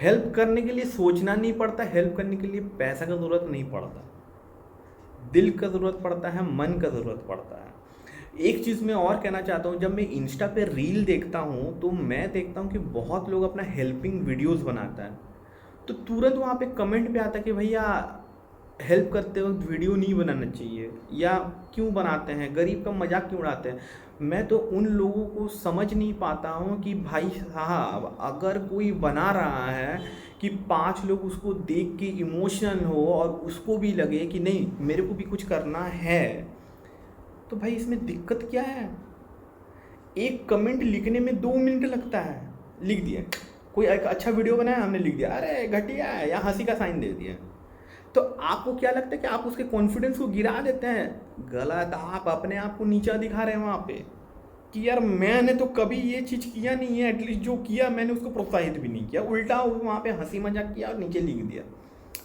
हेल्प करने के लिए सोचना नहीं पड़ता, हेल्प करने के लिए पैसा का ज़रूरत नहीं पड़ता, दिल का ज़रूरत पड़ता है, मन का ज़रूरत पड़ता है। एक चीज़ मैं और कहना चाहता हूँ, जब मैं इंस्टा पे रील देखता हूँ तो मैं देखता हूँ कि बहुत लोग अपना हेल्पिंग वीडियोस बनाता है, तो तुरंत वहाँ पे कमेंट पे आता है कि भैया हेल्प करते वक्त वीडियो नहीं बनाना चाहिए, या क्यों बनाते हैं, गरीब का मजाक क्यों उड़ाते हैं। मैं तो उन लोगों को समझ नहीं पाता हूँ कि भाई साहब अगर कोई बना रहा है कि 5 लोग उसको देख के इमोशनल हो और उसको भी लगे कि नहीं मेरे को भी कुछ करना है, तो भाई इसमें दिक्कत क्या है। एक कमेंट लिखने में 2 मिनट लगता है, लिख दिया, कोई एक अच्छा वीडियो बनाया हमने लिख दिया अरे घटिया है, या हंसी का साइन दे दिया, तो आपको क्या लगता है कि आप उसके कॉन्फिडेंस को गिरा देते हैं। गलत, आप अपने आप को नीचा दिखा रहे हैं वहाँ पे कि यार मैंने तो कभी ये चीज़ किया नहीं है, एटलीस्ट जो किया मैंने उसको प्रोत्साहित भी नहीं किया, उल्टा वहाँ पे हंसी मजाक किया और नीचे लिख दिया।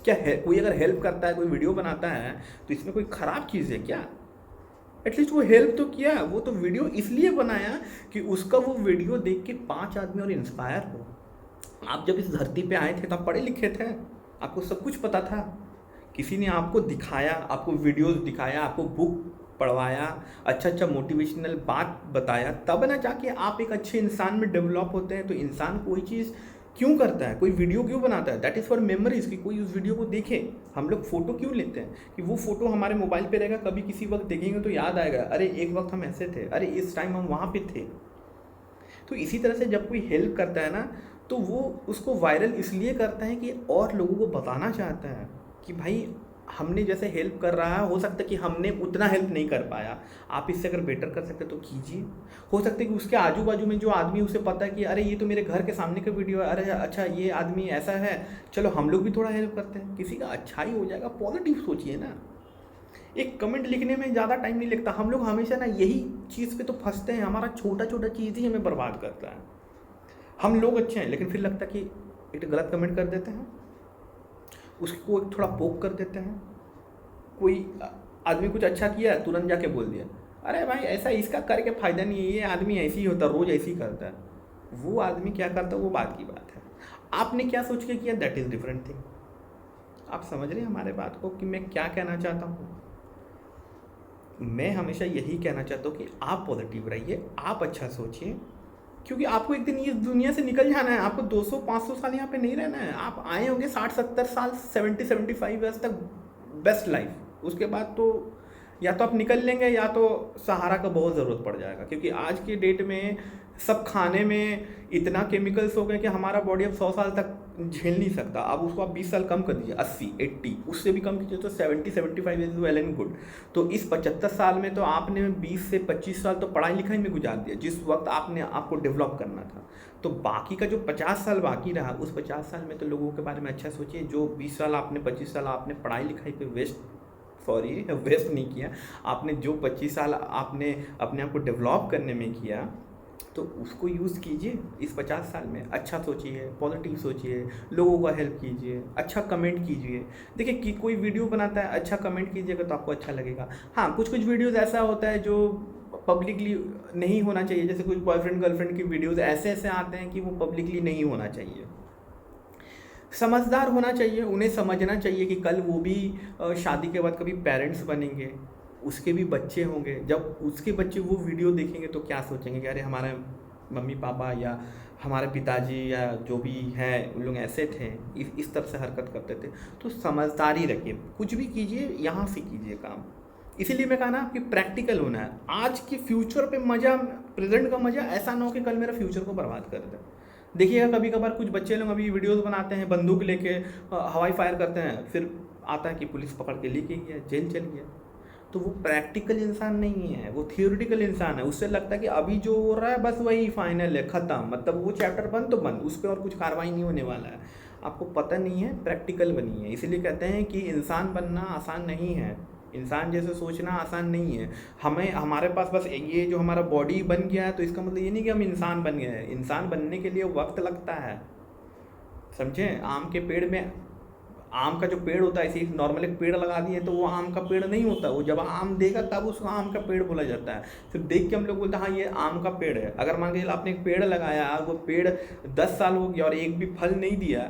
क्या है, कोई अगर हेल्प करता है, कोई वीडियो बनाता है तो इसमें कोई ख़राब चीज़ है क्या। एटलीस्ट वो हेल्प तो किया, वो तो वीडियो इसलिए बनाया कि उसका वो वीडियो देख के 5 आदमी और इंस्पायर हो। आप जब इस धरती पे आए थे तब पढ़े लिखे थे, आपको सब कुछ पता था, किसी ने आपको दिखाया, आपको वीडियोस दिखाया, आपको बुक पढ़वाया, अच्छा अच्छा मोटिवेशनल बात बताया, तब ना जाके आप एक अच्छे इंसान में डेवलप होते हैं। तो इंसान कोई चीज़ क्यों करता है, कोई वीडियो क्यों बनाता है, दैट इज़ फॉर मेमोरीज, कि कोई उस वीडियो को देखे। हम लोग फ़ोटो क्यों लेते हैं कि वो फ़ोटो हमारे मोबाइल पे रहेगा, कभी किसी वक्त देखेंगे तो याद आएगा, अरे एक वक्त हम ऐसे थे, अरे इस टाइम हम वहाँ पे थे। तो इसी तरह से जब कोई हेल्प करता है ना तो वो उसको वायरल इसलिए करता है कि और लोगों को बताना चाहता है कि भाई हमने जैसे हेल्प कर रहा है, हो सकता है कि हमने उतना हेल्प नहीं कर पाया, आप इससे अगर बेटर कर सकते तो कीजिए। हो सकता है कि उसके आजू बाजू में जो आदमी, उसे पता है कि अरे ये तो मेरे घर के सामने का वीडियो है, अरे अच्छा ये आदमी ऐसा है, चलो हम लोग भी थोड़ा हेल्प करते हैं, किसी का अच्छा ही हो जाएगा। पॉजिटिव सोचिए ना, एक कमेंट लिखने में ज़्यादा टाइम नहीं लगता। हम लोग हमेशा ना यही चीज़ पे तो फंसते हैं, हमारा छोटा छोटा चीज़ ही हमें बर्बाद करता है। हम लोग अच्छे हैं लेकिन फिर लगता है कि एक गलत कमेंट कर देते हैं, उसको एक थोड़ा पोक कर देते हैं, कोई आदमी कुछ अच्छा किया तुरंत जाके बोल दिया, अरे भाई ऐसा इसका करके फ़ायदा नहीं है, ये आदमी ऐसे ही होता है, रोज़ ऐसे ही करता है। वो आदमी क्या करता है वो बात की बात है, आपने क्या सोच के किया दैट इज़ डिफरेंट थिंग। आप समझ रहे हैं हमारे बात को कि मैं क्या कहना चाहता हूँ? मैं हमेशा यही कहना चाहता हूँ कि आप पॉजिटिव रहिए, आप अच्छा सोचिए, क्योंकि आपको एक दिन इस दुनिया से निकल जाना है। आपको 200-500 साल यहाँ पे नहीं रहना है। आप आए होंगे 60-70 साल, 70-75 ईयर्स तक, बेस्ट लाइफ। उसके बाद तो या तो आप निकल लेंगे या तो सहारा का बहुत ज़रूरत पड़ जाएगा, क्योंकि आज के डेट में सब खाने में इतना केमिकल्स हो गए कि हमारा बॉडी अब 100 साल तक झेल नहीं सकता। अब उसको आप 20 साल कम कर दीजिए, 80-80, उससे भी कम कीजिए तो 70-75 इज वेल एंड गुड। तो इस 75 साल में तो आपने 20 से 25 साल तो पढ़ाई लिखाई में गुजार दिया, जिस वक्त आपने आपको डेवलप करना था। तो बाकी का जो 50 साल बाकी रहा, उस 50 साल में तो लोगों के बारे में अच्छा सोचिए। जो 20 साल आपने, 25 साल आपने पढ़ाई लिखाई पे वेस्ट नहीं किया, आपने जो 25 साल आपने अपने आप को डेवलप करने में किया, तो उसको यूज़ कीजिए इस 50 साल में। अच्छा सोचिए, पॉजिटिव सोचिए, लोगों का हेल्प कीजिए, अच्छा कमेंट कीजिए। देखिए कि कोई वीडियो बनाता है, अच्छा कमेंट कीजिएगा तो आपको अच्छा लगेगा। हाँ, कुछ कुछ वीडियोज़ ऐसा होता है जो पब्लिकली नहीं होना चाहिए, जैसे कुछ बॉयफ्रेंड गर्लफ्रेंड की वीडियोज़ ऐसे ऐसे आते हैं कि वो पब्लिकली नहीं होना चाहिए। समझदार होना चाहिए, उन्हें समझना चाहिए कि कल वो भी शादी के बाद कभी पेरेंट्स बनेंगे, उसके भी बच्चे होंगे। जब उसके बच्चे वो वीडियो देखेंगे तो क्या सोचेंगे कि अरे हमारे मम्मी पापा या हमारे पिताजी या जो भी हैं उन लोग ऐसे थे, इस तरह से हरकत करते थे। तो समझदारी रखिए, कुछ भी कीजिए यहाँ से कीजिए काम। इसीलिए मैं कहा ना कि प्रैक्टिकल होना है। आज के फ्यूचर पे मज़ा, प्रेजेंट का मज़ा, ऐसा ना हो कि कल मेरा फ्यूचर को बर्बाद कर दे। देखिएगा कभी कभार कुछ बच्चे लोग अभी वीडियोस बनाते हैं, बंदूक लेके हवाई फायर करते हैं, फिर आता है कि पुलिस पकड़ के लेके गया, जेल चल गया। तो वो प्रैक्टिकल इंसान नहीं है, वो थियोरिटिकल इंसान है। उससे लगता है कि अभी जो हो रहा है बस वही फाइनल है, ख़त्म, मतलब वो चैप्टर बंद तो बंद, उस पर और कुछ कार्रवाई नहीं होने वाला है। आपको पता नहीं है, प्रैक्टिकल बनिए। इसीलिए कहते हैं कि इंसान बनना आसान नहीं है, इंसान जैसे सोचना आसान नहीं है। हमें, हमारे पास बस ये जो हमारा बॉडी बन गया है तो इसका मतलब ये नहीं कि हम इंसान बन गए हैं। इंसान बनने के लिए वक्त लगता है, समझे। आम के पेड़ में, आम का जो पेड़ होता है, ऐसे नॉर्मल एक पेड़ लगा दिए तो वो आम का पेड़ नहीं होता। वो जब आम देगा तब उसको आम का पेड़ बोला जाता है। सिर्फ देख के हम लोग बोलते हैं हाँ ये आम का पेड़ है। अगर मान के चलो आपने एक पेड़ लगाया, वो पेड़ 10 साल हो गया और एक भी फल नहीं दिया,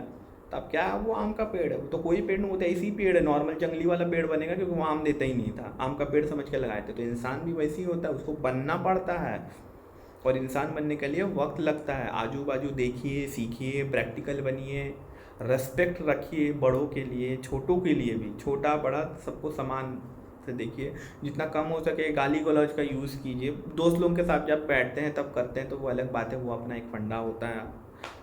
तब क्या वो आम का पेड़ है? वो तो कोई पेड़ नहीं होता, इसी पेड़ है, नॉर्मल जंगली वाला पेड़ बनेगा, क्योंकि वो आम देता ही नहीं था, आम का पेड़ समझ के लगाए थे। तो इंसान भी वैसे ही होता है, उसको बनना पड़ता है, और इंसान बनने के लिए वक्त लगता है। आजू बाजू देखिए, सीखिए, प्रैक्टिकल बनिए, रेस्पेक्ट रखिए बड़ों के लिए, छोटों के लिए भी, छोटा बड़ा सबको समान से देखिए। जितना कम हो सके गाली गलौज का यूज़ कीजिए। दोस्त लोगों के साथ जब बैठते हैं तब करते हैं तो वो अलग बात है, वो अपना एक फंडा होता है,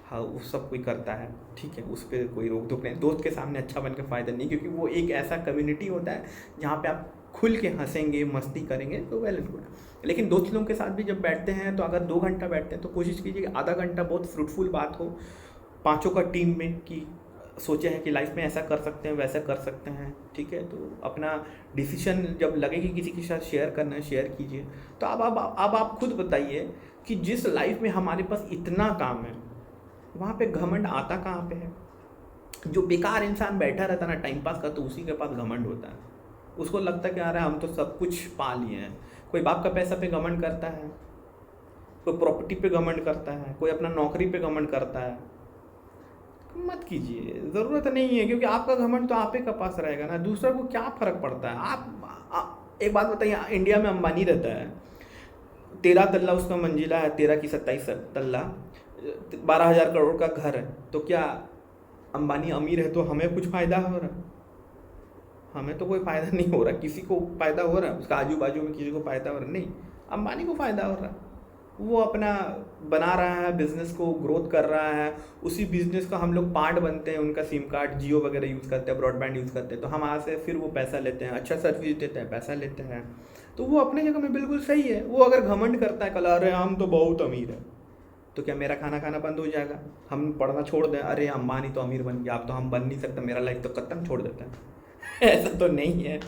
हाँ वो सब कोई करता है, ठीक है, उस पर कोई रोक टोक नहीं। दोस्त के सामने अच्छा बन के फ़ायदा नहीं, क्योंकि वो एक ऐसा कम्युनिटी होता है जहाँ पे आप खुल के हंसेंगे, मस्ती करेंगे, तो वेल एंड गुड। लेकिन दोस्त लोगों के साथ भी जब बैठते हैं तो अगर 2 घंटा बैठते हैं तो कोशिश कीजिए कि आधा घंटा बहुत फ्रूटफुल बात हो, पाँचों का टीम में, कि सोचे हैं कि लाइफ में ऐसा कर सकते हैं, वैसा कर सकते हैं, ठीक है। तो अपना डिसीजन जब लगे कि किसी के साथ शेयर करना है, शेयर कीजिए। तो अब आप खुद बताइए कि जिस लाइफ में हमारे पास इतना काम है, वहाँ पे घमंड आता कहाँ पे है? जो बेकार इंसान बैठा रहता है ना, टाइम पास करता, उसी के पास घमंड होता है। उसको लगता है कि अरे हम तो सब कुछ पा लिए हैं। कोई बाप का पैसा पे घमंड करता है, कोई प्रॉपर्टी पे घमंड करता है, कोई अपना नौकरी पे घमंड करता है। मत कीजिए, ज़रूरत नहीं है, क्योंकि आपका घमंड तो आप ही का पास रहेगा ना, दूसरा को क्या फ़र्क पड़ता है। एक बात बताइए, इंडिया में अंबानी रहता है, 13 तल्ला उसका मंजिला है, 13 की 27 तल्ला, 12,000 करोड़ का घर है। तो क्या अंबानी अमीर है तो हमें कुछ फ़ायदा हो रहा है? हमें तो कोई फ़ायदा नहीं हो रहा। किसी को फ़ायदा हो रहा है, उसका आजू बाजू में किसी को फ़ायदा हो रहा है? नहीं, अंबानी को फ़ायदा हो रहा है। वो अपना बना रहा है, बिज़नेस को ग्रोथ कर रहा है, उसी बिज़नेस का हम लोग पार्ट बनते हैं। उनका सिम कार्ड जियो वगैरह यूज़ करते हैं, ब्रॉडबैंड यूज़ करते हैं, तो हम वहाँ से फिर वो पैसा लेते हैं, अच्छा सर्विस देते हैं, पैसा लेते हैं। तो वो अपने जगह में बिल्कुल सही है। वो अगर घमंड करता है कल, अरे हम तो बहुत अमीर है, तो क्या मेरा खाना खाना बंद हो जाएगा? हम पढ़ना छोड़ दें, अरे अंबानी तो अमीर बन गया, अब तो हम बन नहीं सकते, मेरा लाइफ तो खत्म, छोड़ देते हैं? ऐसा तो नहीं है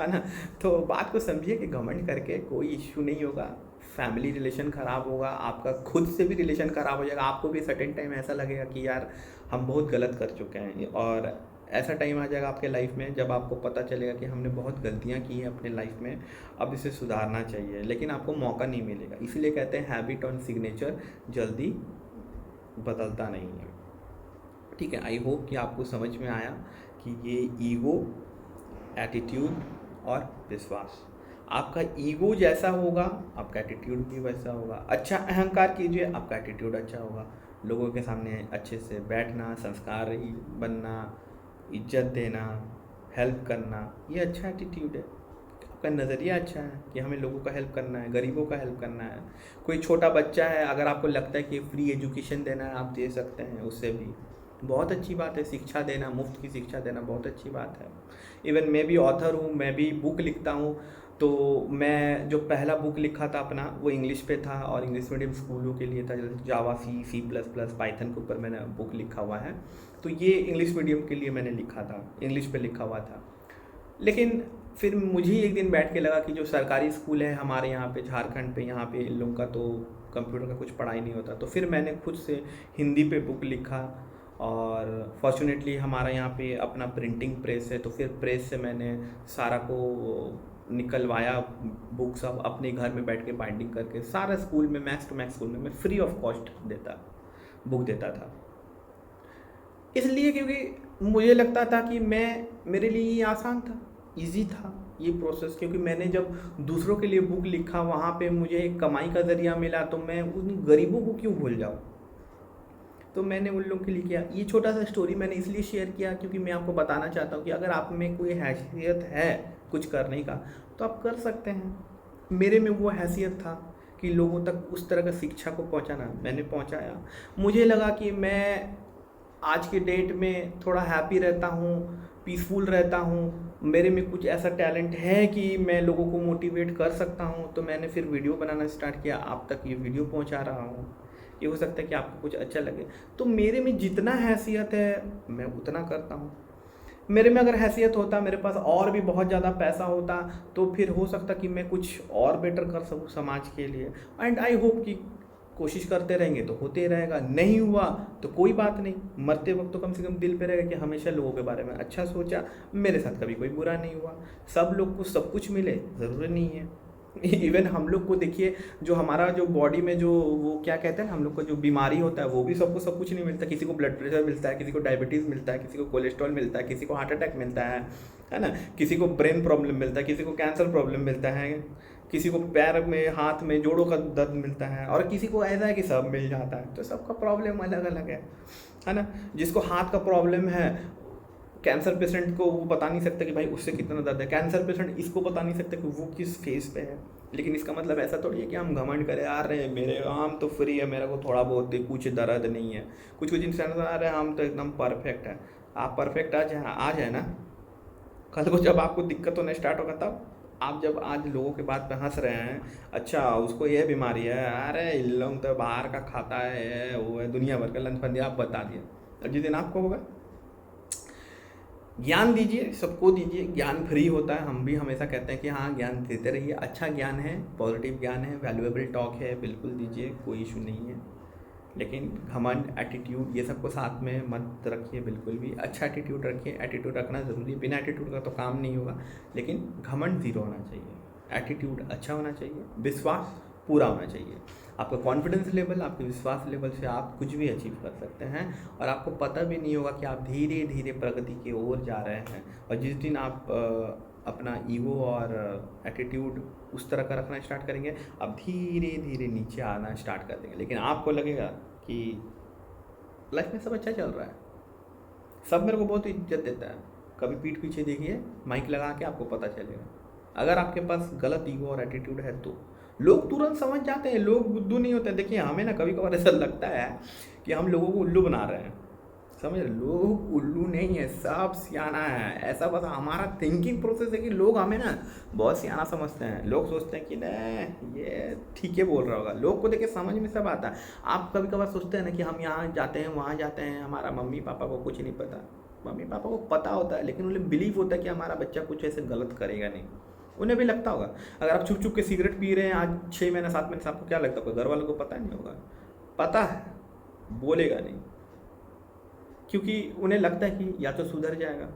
ना। तो बात को समझिए कि घमंड करके कोई इश्यू नहीं होगा, फैमिली रिलेशन ख़राब होगा, आपका खुद से भी रिलेशन ख़राब हो जाएगा। आपको भी सर्टेन टाइम ऐसा लगेगा कि यार हम बहुत गलत कर चुके हैं, और ऐसा टाइम आ जाएगा आपके लाइफ में जब आपको पता चलेगा कि हमने बहुत गलतियाँ की हैं अपने लाइफ में, अब इसे सुधारना चाहिए, लेकिन आपको मौका नहीं मिलेगा। इसीलिए कहते हैं हैबिट ऑन सिग्नेचर जल्दी बदलता नहीं है। ठीक है, आई होप कि आपको समझ में आया कि ये ईगो, एटीट्यूड और विश्वास, आपका ईगो जैसा होगा आपका एटीट्यूड भी वैसा होगा। अच्छा अहंकार कीजिए, आपका एटीट्यूड अच्छा होगा। लोगों के सामने अच्छे से बैठना, संस्कारी बनना, इज्जत देना, हेल्प करना, ये अच्छा एटीट्यूड है। आपका नज़रिया अच्छा है कि हमें लोगों का हेल्प करना है, गरीबों का हेल्प करना है। कोई छोटा बच्चा है, अगर आपको लगता है कि फ्री एजुकेशन देना है, आप दे सकते हैं, उससे भी बहुत अच्छी बात है। शिक्षा देना, मुफ्त की शिक्षा देना बहुत अच्छी बात है। इवन मैं भी ऑथर हूँ, मैं भी बुक लिखता हूँ। तो मैं जो पहला बुक लिखा था अपना, वो इंग्लिश पे था और इंग्लिश मीडियम स्कूलों के लिए था, जैसे जावा, सी प्लस प्लस, पाइथन के ऊपर मैंने बुक लिखा हुआ है। तो ये इंग्लिश मीडियम के लिए मैंने लिखा था, इंग्लिश पे लिखा हुआ था। लेकिन फिर मुझे एक दिन बैठ के लगा कि जो सरकारी स्कूल है हमारे यहाँ पे झारखंड पे, यहाँ पे इन लोगों का तो कंप्यूटर का कुछ पढ़ाई नहीं होता। तो फिर मैंने खुद से हिंदी पे बुक लिखा और फॉर्चुनेटली हमारा यहाँ पे अपना प्रिंटिंग प्रेस है, तो फिर प्रेस से मैंने सारा को निकलवाया, बुक सब अपने घर में बैठ के बाइंडिंग करके सारा स्कूल में, मैक्स टू मैक्स स्कूल में मैं फ्री ऑफ कॉस्ट बुक देता था। इसलिए क्योंकि मुझे लगता था कि मेरे लिए ये आसान था, इजी था ये प्रोसेस, क्योंकि मैंने जब दूसरों के लिए बुक लिखा वहाँ पे मुझे एक कमाई का ज़रिया मिला, तो मैं उन गरीबों को क्यों भूल जाऊँ। तो मैंने उन लोगों के लिए किया। ये छोटा सा स्टोरी मैंने इसलिए शेयर किया क्योंकि मैं आपको बताना चाहता हूँ कि अगर आप में कोई हैसियत है कुछ करने का तो आप कर सकते हैं। मेरे में वो हैसियत था कि लोगों तक उस तरह का शिक्षा को पहुँचाना, मैंने पहुँचाया। मुझे लगा कि मैं आज के डेट में थोड़ा हैप्पी रहता हूँ, पीसफुल रहता हूँ, मेरे में कुछ ऐसा टैलेंट है कि मैं लोगों को मोटिवेट कर सकता हूँ। तो मैंने फिर वीडियो बनाना स्टार्ट किया, आप तक ये वीडियो पहुँचा रहा हूँ। ये हो सकता है कि आपको कुछ अच्छा लगे। तो मेरे में जितना हैसियत है मैं उतना करता हूँ। मेरे में अगर हैसियत होता, मेरे पास और भी बहुत ज़्यादा पैसा होता, तो फिर हो सकता कि मैं कुछ और बेटर कर सकूँ समाज के लिए। एंड आई होप कि कोशिश करते रहेंगे तो होते ही रहेगा, नहीं हुआ तो कोई बात नहीं, मरते वक्त तो कम से कम दिल पे रहेगा कि हमेशा लोगों के बारे में अच्छा सोचा, मेरे साथ कभी कोई बुरा नहीं हुआ। सब लोग को सब कुछ मिले ज़रूरी नहीं है। इवन हम लोग को देखिए, जो हमारा जो बॉडी में जो वो क्या कहते हैं ना, हम लोग को जो बीमारी होता है वो भी सबको सब कुछ नहीं मिलता। किसी को ब्लड प्रेशर मिलता है, किसी को डायबिटीज़ मिलता है, किसी को कोलेस्ट्रॉल मिलता है, किसी को हार्ट अटैक मिलता है ना, किसी को ब्रेन प्रॉब्लम मिलता है, किसी को कैंसर प्रॉब्लम मिलता है, किसी को पैर में, हाथ में, जोड़ों का दर्द मिलता है, और किसी को ऐसा है कि सब मिल जाता है। तो सबका प्रॉब्लम अलग अलग है ना। जिसको हाथ का प्रॉब्लम है, कैंसर पेशेंट को वो बता नहीं सकता कि भाई उससे कितना दर्द है, कैंसर पेशेंट इसको बता नहीं सकता कि वो किस फेज पे है। लेकिन इसका मतलब ऐसा थोड़ी है कि हम घमंड करें, आ रहे हैं मेरे आम तो फ्री है, मेरे को थोड़ा बहुत कुछ दर्द नहीं है। कुछ कुछ इंसान आ रहे हैं हम तो एकदम परफेक्ट है। आप परफेक्ट आ जाए ना, कल को जब आपको दिक्कत होने स्टार्ट होगा तब आप जब आज लोगों के बात पे हंस रहे हैं, अच्छा उसको ये बीमारी है, अरे इन लोग तो बाहर का खाता है, वो है, दुनिया भर का लंच फंदी आप बता दिए। और जिस दिन आपको होगा, ज्ञान दीजिए, सबको दीजिए, ज्ञान फ्री होता है। हम भी हमेशा कहते हैं कि हाँ ज्ञान देते रहिए, अच्छा ज्ञान है, पॉजिटिव ज्ञान है, वैल्यूएबल टॉक है, बिल्कुल दीजिए, कोई इशू नहीं है। लेकिन घमंड, एटीट्यूड, ये सबको साथ में मत रखिए बिल्कुल भी। अच्छा एटीट्यूड रखिए, एटीट्यूड रखना ज़रूरी है, बिना एटीट्यूड का तो काम नहीं होगा। लेकिन घमंड ज़ीरो होना चाहिए, एटीट्यूड अच्छा होना चाहिए, विश्वास पूरा होना चाहिए। आपका कॉन्फिडेंस लेवल, आपके विश्वास लेवल से आप कुछ भी अचीव कर सकते हैं, और आपको पता भी नहीं होगा कि आप धीरे धीरे प्रगति की ओर जा रहे हैं। और जिस दिन आप अपना ईगो और एटीट्यूड उस तरह का रखना स्टार्ट करेंगे, आप धीरे धीरे नीचे आना स्टार्ट कर देंगे। लेकिन आपको लगेगा कि लाइफ में सब अच्छा चल रहा है, सब मेरे को बहुत इज्जत देता है। कभी पीठ पीछे देखिए, माइक लगा के आपको पता चलेगा। अगर आपके पास गलत ईगो और एटीट्यूड है तो लोग तुरंत समझ जाते हैं, लोग बुद्धू नहीं होते। देखिए हमें ना कभी कभार ऐसा लगता है कि हम लोगों को उल्लू बना रहे हैं, समझ रहे, लोग उल्लू नहीं है, सब सियाना है। ऐसा बस हमारा थिंकिंग प्रोसेस है कि लोग हमें ना बहुत सियाना समझते हैं। लोग सोचते हैं कि नहीं ये ठीक है बोल रहा होगा, लोग को देखे समझ में सब आता है। आप कभी कभार सोचते हैं ना कि हम यहाँ जाते हैं वहाँ जाते हैं, हमारा मम्मी पापा को कुछ नहीं पता। मम्मी पापा को पता होता है, लेकिन उन्हें बिलीव होता है कि हमारा बच्चा कुछ ऐसे गलत करेगा नहीं। उन्हें भी लगता होगा, अगर आप छुप छुप के सिगरेट पी रहे हैं आज 6 महीने 7 महीने से, आपको क्या लगता होगा? घर वालों को पता नहीं होगा? पता है, बोलेगा नहीं। क्योंकि उन्हें लगता है कि या तो सुधर जाएगा,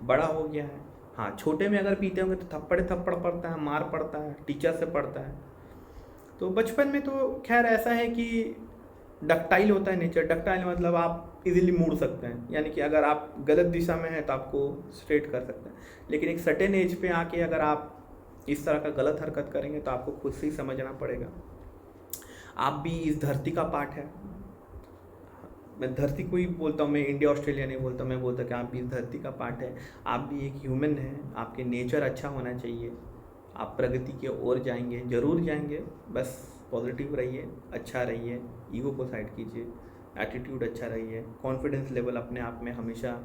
बड़ा हो गया है। हाँ, छोटे में अगर पीते होंगे तो थप्पड़ पड़ता है, मार पड़ता है, टीचर से पड़ता है। तो बचपन में तो खैर ऐसा है कि डक्टाइल होता है नेचर। डक्टाइल मतलब आप इजीली मुड़ सकते हैं, यानी कि अगर आप गलत दिशा में हैं तो आपको स्ट्रेट कर सकते हैं। लेकिन एक सर्टेन एज पे आके अगर आप इस तरह का गलत हरकत करेंगे तो आपको खुद से ही समझना पड़ेगा। आप भी इस धरती का पार्ट है। मैं धरती को ही बोलता हूँ, मैं इंडिया ऑस्ट्रेलिया नहीं बोलता, मैं बोलता कि आप भी इस धरती का पार्ट है। आप भी एक ह्यूमन हैं, आपके नेचर अच्छा होना चाहिए। आप प्रगति की ओर जाएंगे, ज़रूर जाएंगे। बस पॉजिटिव रहिए, अच्छा रहिए, ईगो को साइड कीजिए, एटीट्यूड अच्छा रहिए, कॉन्फिडेंस लेवल अपने आप में हमेशा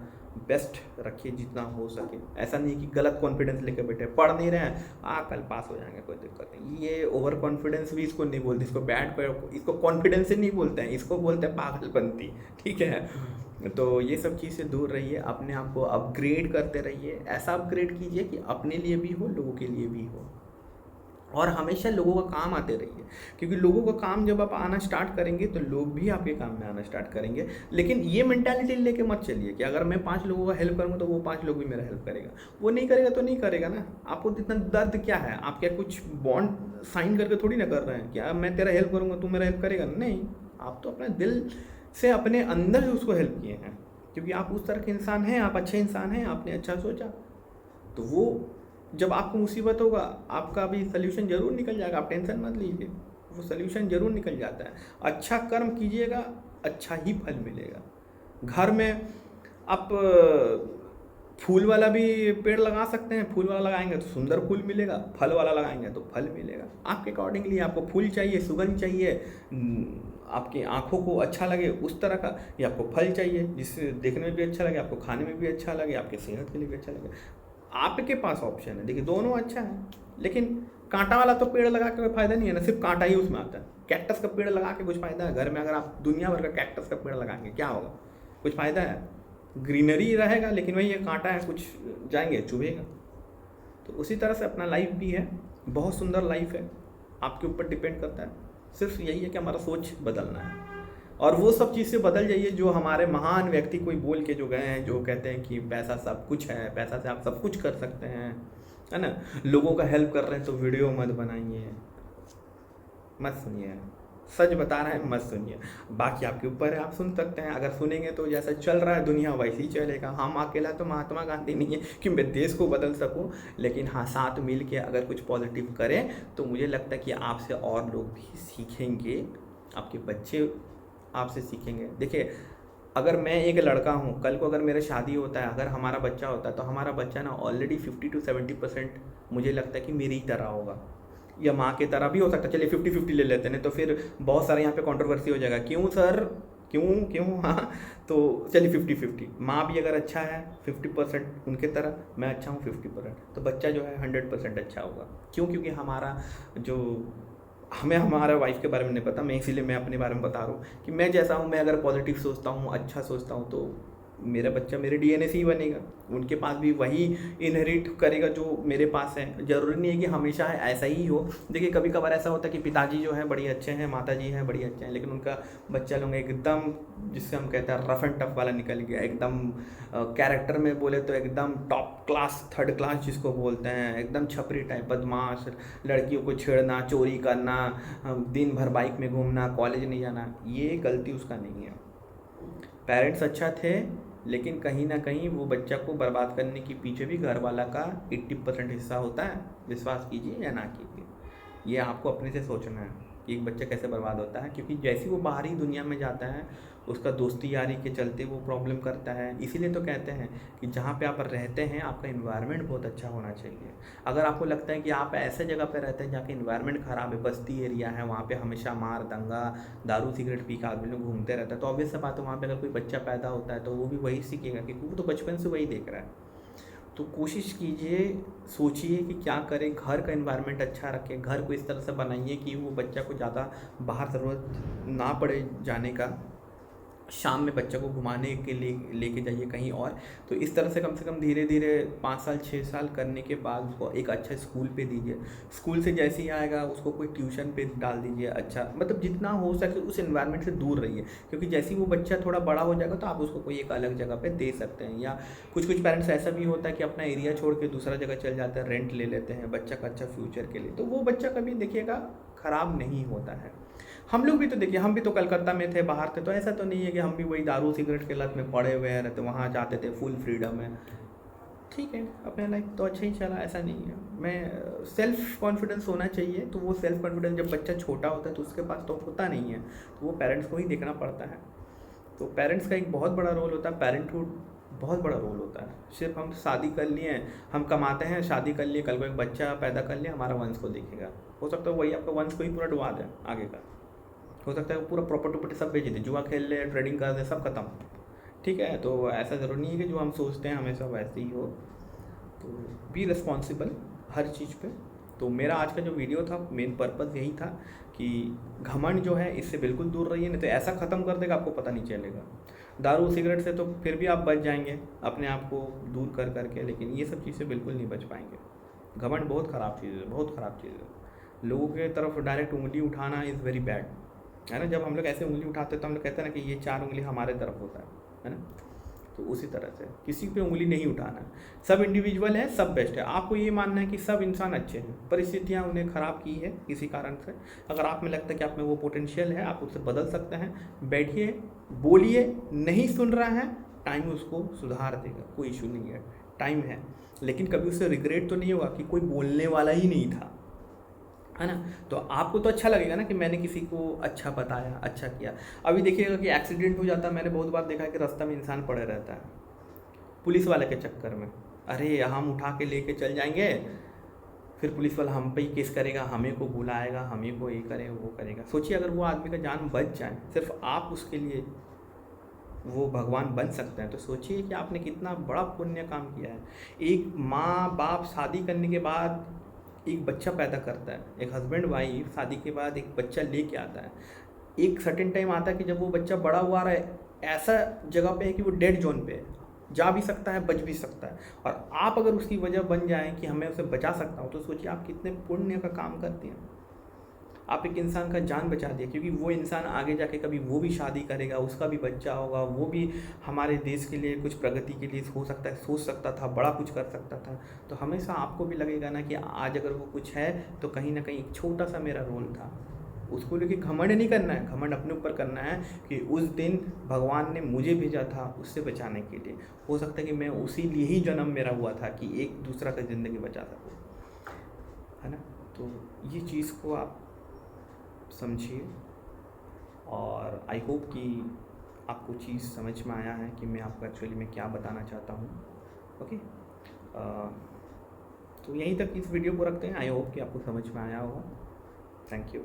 बेस्ट रखिए जितना हो सके। ऐसा नहीं कि गलत कॉन्फिडेंस लेके बैठे, पढ़ नहीं रहे हैं, कल पास हो जाएंगे, कोई दिक्कत नहीं। ये ओवर कॉन्फिडेंस भी इसको नहीं बोलते, इसको कॉन्फिडेंस से नहीं बोलते हैं, इसको बोलते हैं पागलपंती। ठीक है, तो ये सब चीज़ से दूर रहिए, अपने आप को अपग्रेड करते रहिए। ऐसा अपग्रेड कीजिए कि अपने लिए भी हो, लोगों के लिए भी हो, और हमेशा लोगों का काम आते रहिए। क्योंकि लोगों का काम जब आप आना स्टार्ट करेंगे तो लोग भी आपके काम में आना स्टार्ट करेंगे। लेकिन ये मेंटालिटी लेके मत चलिए कि अगर मैं 5 लोगों का हेल्प करूँगा तो वो 5 लोग भी मेरा हेल्प करेगा। वो नहीं करेगा तो नहीं करेगा ना। आपको इतना दर्द क्या है? आप क्या कुछ बॉन्ड साइन करके थोड़ी ना कर रहे हैं? क्या मैं तेरा हेल्प करूँगा तू मेरा हेल्प करेगा? नहीं, आप तो अपने दिल से अपने अंदर से उसको हेल्प किए हैं, क्योंकि आप उस तरह के इंसान हैं, आप अच्छे इंसान हैं, आपने अच्छा सोचा। तो वो जब आपको मुसीबत होगा आपका भी सल्यूशन ज़रूर निकल जाएगा, आप टेंशन मत लीजिए, वो सल्यूशन ज़रूर निकल जाता है। अच्छा कर्म कीजिएगा, अच्छा ही फल मिलेगा। घर में आप फूल वाला भी पेड़ लगा सकते हैं, फूल वाला लगाएंगे तो सुंदर फूल मिलेगा, फल वाला लगाएंगे तो फल मिलेगा। आपके अकॉर्डिंगली आपको फूल चाहिए, सुगंध चाहिए, आपकी आँखों को अच्छा लगे उस तरह का, या आपको फल चाहिए जिससे देखने में भी अच्छा लगे, आपको खाने में भी अच्छा लगे, आपके सेहत के लिए भी अच्छा लगे। आपके पास ऑप्शन है, देखिए दोनों अच्छा है। लेकिन कांटा वाला तो पेड़ लगा के कोई फायदा नहीं है ना, सिर्फ कांटा ही उसमें आता है। कैक्टस का पेड़ लगा के कुछ फायदा है? घर में अगर आप दुनिया भर का कैक्टस का पेड़ लगाएंगे क्या होगा? कुछ फायदा है? ग्रीनरी रहेगा, लेकिन वही ये कांटा है, कुछ जाएंगे चुभेगा। तो उसी तरह से अपना लाइफ भी है, बहुत सुंदर लाइफ है, आपके ऊपर डिपेंड करता है। सिर्फ यही है कि हमारा सोच बदलना है, और वो सब चीज़ से बदल जाइए जो हमारे महान व्यक्ति कोई बोल के जो गए हैं, जो कहते हैं कि पैसा सब कुछ है, पैसा से आप सब कुछ कर सकते हैं, है ना। लोगों का हेल्प कर रहे हैं तो वीडियो मत बनाइए, मत सुनिए, सच बता रहे हैं मत सुनिए। बाकी आपके ऊपर है, आप सुन सकते हैं। अगर सुनेंगे तो जैसा चल रहा है दुनिया वैसे ही चलेगा। हम अकेला तो महात्मा गांधी नहीं है कि मैं देश को बदल सकूं, लेकिन हाँ, साथ मिल के अगर कुछ पॉजिटिव करें तो मुझे लगता है कि आपसे और लोग भी सीखेंगे, आपके बच्चे आपसे सीखेंगे। देखिए, अगर मैं एक लड़का हूँ, कल को अगर मेरा शादी होता है, अगर हमारा बच्चा होता है, तो हमारा बच्चा ना ऑलरेडी 50 to 70% मुझे लगता है कि मेरी ही तरह होगा, या माँ की तरह भी हो सकता है। चलिए 50-50 ले लेते हैं, तो फिर बहुत सारे यहाँ पे कंट्रोवर्सी हो जाएगा, क्यों सर, क्यों हाँ, तो चलिए 50-50। माँ भी अगर अच्छा है 50% उनके तरह, मैं अच्छा हूँ 50%, तो बच्चा जो है 100% अच्छा होगा। क्यों? क्योंकि हमारा जो हमें हमारा वाइफ के बारे में नहीं पता, मैं इसीलिए मैं अपने बारे में बता रहा हूँ कि मैं जैसा हूँ, मैं अगर पॉजिटिव सोचता हूँ, अच्छा सोचता हूँ, तो मेरा बच्चा मेरे डीएनए से ही बनेगा, उनके पास भी वही इनहेरिट करेगा जो मेरे पास है। ज़रूरी नहीं है कि हमेशा ऐसा ही हो। देखिए, कभी कभार ऐसा होता है कि पिताजी जो है बड़ी अच्छे हैं, माताजी हैं बड़ी अच्छे हैं, लेकिन उनका बच्चा लोग एकदम, जिससे हम कहते हैं रफ एंड टफ वाला निकल गया, एकदम कैरेक्टर में बोले तो एकदम टॉप क्लास, थर्ड क्लास जिसको बोलते हैं, एकदम छपरी टाइप, बदमाश, लड़कियों को छेड़ना, चोरी करना, दिन भर बाइक में घूमना, कॉलेज नहीं जाना। ये गलती उसका नहीं है। पेरेंट्स अच्छा थे, लेकिन कहीं ना कहीं वो बच्चा को बर्बाद करने के पीछे भी घर वाला का 80% हिस्सा होता है। विश्वास कीजिए या ना कीजिए, ये आपको अपने से सोचना है कि एक बच्चा कैसे बर्बाद होता है। क्योंकि जैसे वो बाहरी दुनिया में जाता है, उसका दोस्ती यारी के चलते वो प्रॉब्लम करता है। इसीलिए तो कहते हैं कि जहाँ पे आप रहते हैं आपका इन्वायरमेंट बहुत अच्छा होना चाहिए। अगर आपको लगता है कि आप ऐसे जगह पे रहते हैं जहाँ के इन्वायरमेंट ख़राब है, बस्ती एरिया है, वहाँ पे हमेशा मार दंगा, दारू सिगरेट पी के आदमी लोग घूमते रहता है, तो ऑब्वियस सा बात है वहाँ पे अगर कोई बच्चा पैदा होता है तो वो भी वही सीखेगा, क्योंकि वो तो बचपन से वही देख रहा है। तो कोशिश कीजिए, सोचिए कि क्या करें, घर का इन्वायरमेंट अच्छा रखें, घर को इस तरह से बनाइए कि वो बच्चा को ज़्यादा बाहर ज़रूरत ना पड़े जाने का, शाम में बच्चा को घुमाने के लिए लेके जाइए कहीं और। तो इस तरह से कम धीरे धीरे 5 साल 6 साल करने के बाद उसको एक अच्छा स्कूल पे दीजिए। स्कूल से जैसे ही आएगा उसको कोई ट्यूशन पे डाल दीजिए। अच्छा मतलब जितना हो सके उस एनवायरनमेंट से दूर रहिए, क्योंकि जैसे ही वो बच्चा थोड़ा बड़ा हो जाएगा तो आप उसको कोई एक अलग जगह पे दे सकते हैं। या कुछ कुछ पेरेंट्स ऐसा भी होता है कि अपना एरिया छोड़ के दूसरा जगह चल जाते हैं, रेंट ले लेते हैं बच्चा का अच्छा फ्यूचर के लिए, तो वो बच्चा कभी देखिएगा ख़राब नहीं होता है। हम लोग भी तो देखिए, हम भी तो कलकत्ता में थे, बाहर थे, तो ऐसा तो नहीं है कि हम भी वही दारू सिगरेट के लत में पड़े हुए हैं, रहते वहाँ जाते थे, फुल फ्रीडम है। ठीक है, अपना लाइफ तो अच्छा ही चला, ऐसा नहीं है। मैं सेल्फ कॉन्फिडेंस होना चाहिए, तो वो सेल्फ कॉन्फिडेंस जब बच्चा छोटा होता है तो उसके पास तो होता नहीं है, तो वो पेरेंट्स को ही देखना पड़ता है। तो पेरेंट्स का एक बहुत बड़ा रोल होता है, पेरेंटहुड बहुत बड़ा रोल होता है। सिर्फ हम शादी कर लिए, हम कमाते हैं, शादी कर लिए, कल को एक बच्चा पैदा कर लिया, हमारा वंश को देखेगा, हो सकता है वही आपका वंश को ही पूरा डुबा दे आगे का। हो सकता है वो पूरा प्रॉपर्टी सब बेच दे, जुआ खेल ले, ट्रेडिंग कर दे, सब खत्म। ठीक है, तो ऐसा ज़रूरी नहीं है कि जो हम सोचते हैं हमेशा वैसे ही हो। तो बी रिस्पॉन्सिबल हर चीज़ पे। तो मेरा आज का जो वीडियो था, मेन पर्पज़ यही था कि घमंड जो है इससे बिल्कुल दूर रहिए, नहीं तो ऐसा ख़त्म कर देगा आपको पता नहीं चलेगा। दारू सिगरेट से तो फिर भी आप बच जाएंगे अपने आप को दूर कर करके, लेकिन ये सब चीज़ से बिल्कुल नहीं बच पाएंगे। घमंड बहुत ख़राब चीज़ है, बहुत ख़राब चीज़ है। लोगों के तरफ डायरेक्ट उंगली उठाना इज़ वेरी बैड, है ना। जब हम लोग ऐसे उंगली उठाते हैं तो हम लोग कहते हैं ना कि ये 4 उंगली हमारे तरफ होता है ना। तो उसी तरह से किसी पे उंगली नहीं उठाना। सब इंडिविजुअल है, सब बेस्ट है। आपको ये मानना है कि सब इंसान अच्छे हैं, परिस्थितियाँ उन्हें ख़राब की है किसी कारण से। अगर आप में लगता है कि आप में वो पोटेंशियल है, आप उससे बदल सकते हैं, बैठिए, बोलिए। नहीं सुन रहा है, टाइम उसको सुधार देगा, कोई इशू नहीं है, टाइम है। लेकिन कभी उससे रिग्रेट तो नहीं होगा कि कोई बोलने वाला ही नहीं था, है ना। तो आपको तो अच्छा लगेगा ना कि मैंने किसी को अच्छा बताया, अच्छा किया। अभी देखिएगा कि एक्सीडेंट हो जाता है, मैंने बहुत बार देखा है कि रास्ता में इंसान पड़े रहता है पुलिस वाले के चक्कर में। अरे हम उठा के लेके चल जाएंगे, फिर पुलिस वाला हम पे ही केस करेगा, हमें को बुलाएगा, हमें को ये करेगा वो करेगा। सोचिए अगर वो आदमी का जान बच जाए, सिर्फ आप उसके लिए वो भगवान बन सकते हैं, तो सोचिए कि आपने कितना बड़ा पुण्य काम किया है। एक माँ बाप शादी करने के बाद एक बच्चा पैदा करता है, एक हस्बैंड वाइफ शादी के बाद एक बच्चा लेके आता है। एक सर्टेन टाइम आता है कि जब वो बच्चा बड़ा हुआ रहा है, ऐसा जगह पे है कि वो डेड जोन पे है, जा भी सकता है, बच भी सकता है, और आप अगर उसकी वजह बन जाएं कि हमें उसे बचा सकता हूँ, तो सोचिए आप कितने पुण्य का काम करते हैं। आप एक इंसान का जान बचा दिया, क्योंकि वो इंसान आगे जाके कभी वो भी शादी करेगा, उसका भी बच्चा होगा, वो भी हमारे देश के लिए कुछ प्रगति के लिए हो सकता है, सोच सकता था, बड़ा कुछ कर सकता था। तो हमेशा आपको भी लगेगा ना कि आज अगर वो कुछ है तो कहीं ना कहीं एक छोटा सा मेरा रोल था। उसको लेके घमंड नहीं करना है, घमंड अपने ऊपर करना है कि उस दिन भगवान ने मुझे भेजा था उससे बचाने के लिए। हो सकता है कि मैं उसी लिए ही जन्म मेरा हुआ था कि एक दूसरा का ज़िंदगी बचा सकूँ, है ना। तो ये चीज़ को आप समझिए, और आई होप कि आपको चीज़ समझ में आया है कि मैं आपको एक्चुअली में क्या बताना चाहता हूँ। ओके, तो यहीं तक इस वीडियो को रखते हैं। आई होप कि आपको समझ में आया होगा। Thank you.